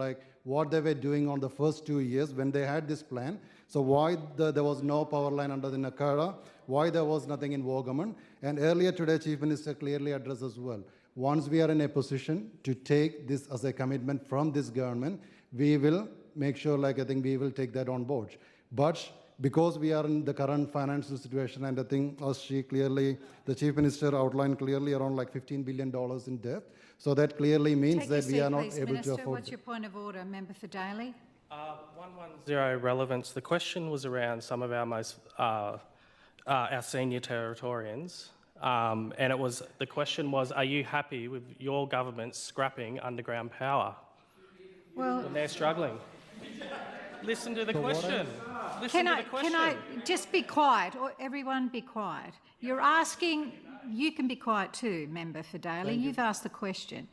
Speaker 19: what they were doing on the first 2 years when they had this plan. So why there was no power line under the Nakara, why there was nothing in Wagaman. And earlier today, Chief Minister clearly addressed as well. Once we are in a position to take this as a commitment from this government, we will make sure, I think we will take that on board. But because we are in the current financial situation, and I think as the Chief Minister outlined clearly, around $15 billion in debt. So that clearly means that we are not able to afford.
Speaker 1: What's your point of order, Member for Daly?
Speaker 5: 110 relevance. The question was around some of our senior Territorians, and the question was, are you happy with your government scrapping underground power?
Speaker 1: Well,
Speaker 5: when they're struggling. Listen to the question.
Speaker 1: Can I just be quiet, or everyone be quiet? You're asking, you can be quiet too, Member for Daly. You've asked the question.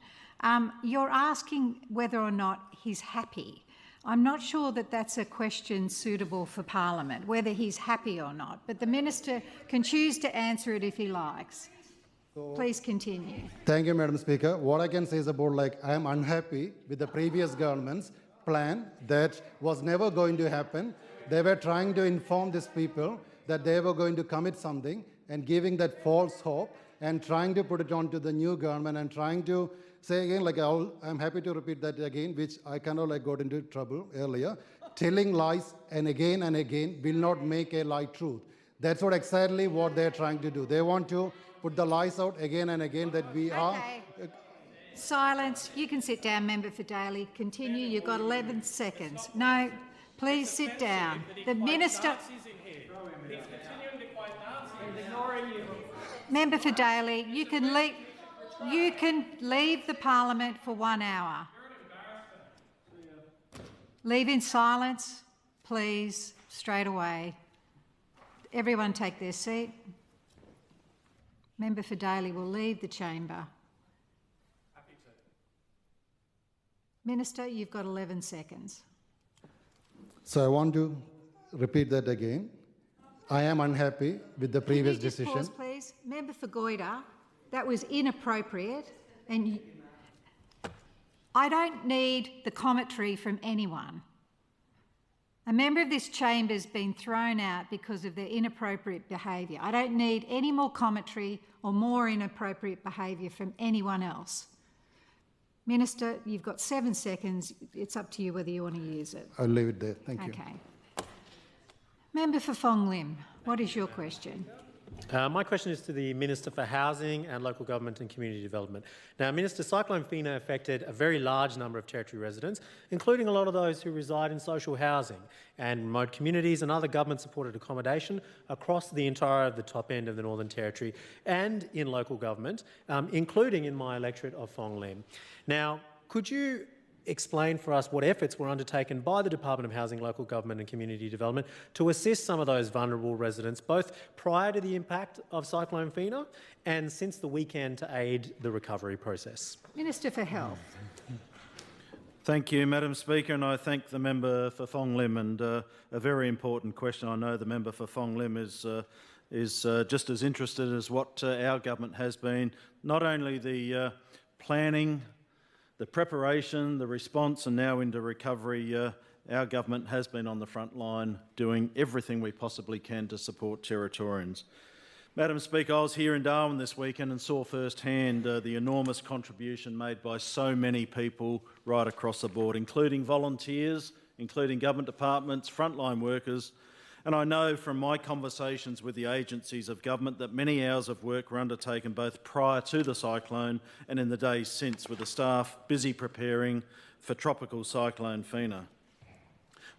Speaker 1: You're asking whether or not he's happy. I'm not sure that that's a question suitable for Parliament, whether he's happy or not, but the Minister can choose to answer it if he likes. Please continue.
Speaker 19: Thank you, Madam Speaker. What I can say is about I am unhappy with the previous government's plan that was never going to happen. They were trying to inform these people that they were going to commit something and giving that false hope and trying to put it onto the new government and trying to say again, I'm happy to repeat that again, which I kind of got into trouble earlier. Telling lies and again will not make a lie truth. That's exactly what they're trying to do. They want to put the lies out again and again that we are...
Speaker 1: Silence. You can sit down, Member for Daly. Continue. You've got 11 seconds. No, please sit down. The Minister... Member for Daly, you can leave the Parliament for 1 hour. Leave in silence, please, straight away. Everyone take their seat. Member for Daly will leave the chamber. Minister, you've got 11 seconds.
Speaker 19: So I want to repeat that again. I am unhappy with the previous decision.
Speaker 1: Pause, please. Member for Goyder, that was inappropriate, and I don't need the commentary from anyone. A member of this chamber has been thrown out because of their inappropriate behaviour. I don't need any more commentary or more inappropriate behaviour from anyone else. Minister, you've got 7 seconds. It's up to you whether you want to use it.
Speaker 19: I'll leave it there. Thank you.
Speaker 1: Okay. Member for Fong Lim, what is your question?
Speaker 4: My question is to the Minister for Housing and Local Government and Community Development. Now, Minister, Cyclone Fina affected a very large number of Territory residents, including a lot of those who reside in social housing and remote communities and other government-supported accommodation across the entire of the top end of the Northern Territory and in local government, including in my electorate of Fong Lim. Now, could you explain for us what efforts were undertaken by the Department of Housing, Local Government and Community Development to assist some of those vulnerable residents, both prior to the impact of Cyclone Fina and since the weekend to aid the recovery process?
Speaker 1: Minister for Health.
Speaker 8: Thank you, Madam Speaker, and I thank the member for Fong Lim, and a very important question. I know the member for Fong Lim is just as interested as what our government has been, not only the planning, the preparation, the response and now into recovery. Our government has been on the front line doing everything we possibly can to support Territorians. Madam Speaker, I was here in Darwin this weekend and saw firsthand the enormous contribution made by so many people right across the board, including volunteers, including government departments, frontline workers. And I know from my conversations with the agencies of government that many hours of work were undertaken both prior to the cyclone and in the days since, with the staff busy preparing for Tropical Cyclone Fina.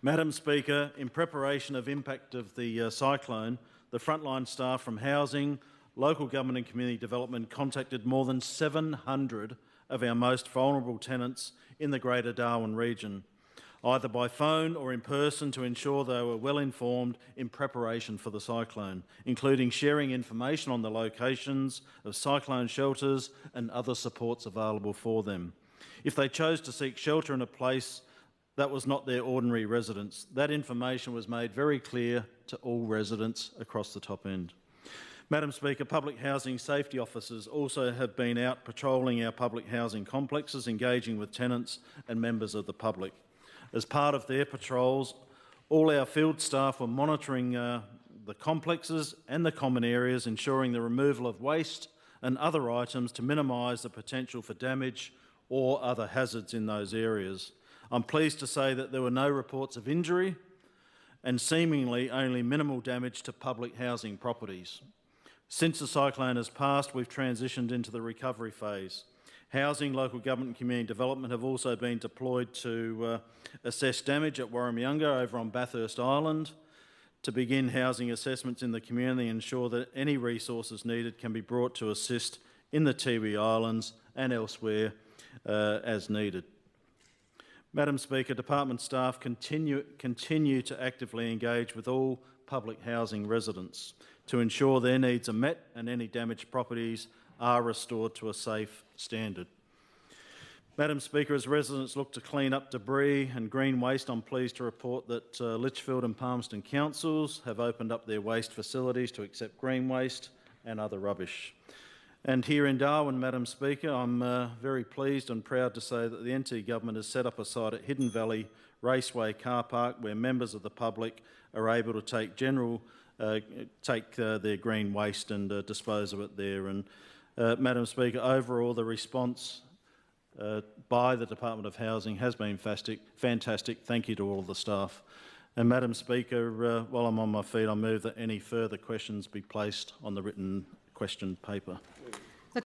Speaker 8: Madam Speaker, in preparation of impact of the cyclone, the frontline staff from Housing, Local Government and Community Development contacted more than 700 of our most vulnerable tenants in the Greater Darwin region, either by phone or in person, to ensure they were well informed in preparation for the cyclone, including sharing information on the locations of cyclone shelters and other supports available for them. If they chose to seek shelter in a place that was not their ordinary residence, that information was made very clear to all residents across the top end. Madam Speaker, public housing safety officers also have been out patrolling our public housing complexes, engaging with tenants and members of the public. As part of their patrols, all our field staff were monitoring the complexes and the common areas, ensuring the removal of waste and other items to minimise the potential for damage or other hazards in those areas. I'm pleased to say that there were no reports of injury and seemingly only minimal damage to public housing properties. Since the cyclone has passed, we've transitioned into the recovery phase. Housing, local government and community development have also been deployed to assess damage at Warramyunga over on Bathurst Island, to begin housing assessments in the community and ensure that any resources needed can be brought to assist in the Tiwi Islands and elsewhere as needed. Madam Speaker, department staff continue to actively engage with all public housing residents to ensure their needs are met and any damaged properties are restored to a safe standard. Madam Speaker, as residents look to clean up debris and green waste, I'm pleased to report that Litchfield and Palmerston councils have opened up their waste facilities to accept green waste and other rubbish. And here in Darwin, Madam Speaker, I'm very pleased and proud to say that the NT Government has set up a site at Hidden Valley Raceway Car Park where members of the public are able to take their green waste and dispose of it there. And Madam Speaker, overall the response by the Department of Housing has been fantastic. Thank you to all of the staff. And Madam Speaker, while I'm on my feet, I move that any further questions be placed on the written question paper.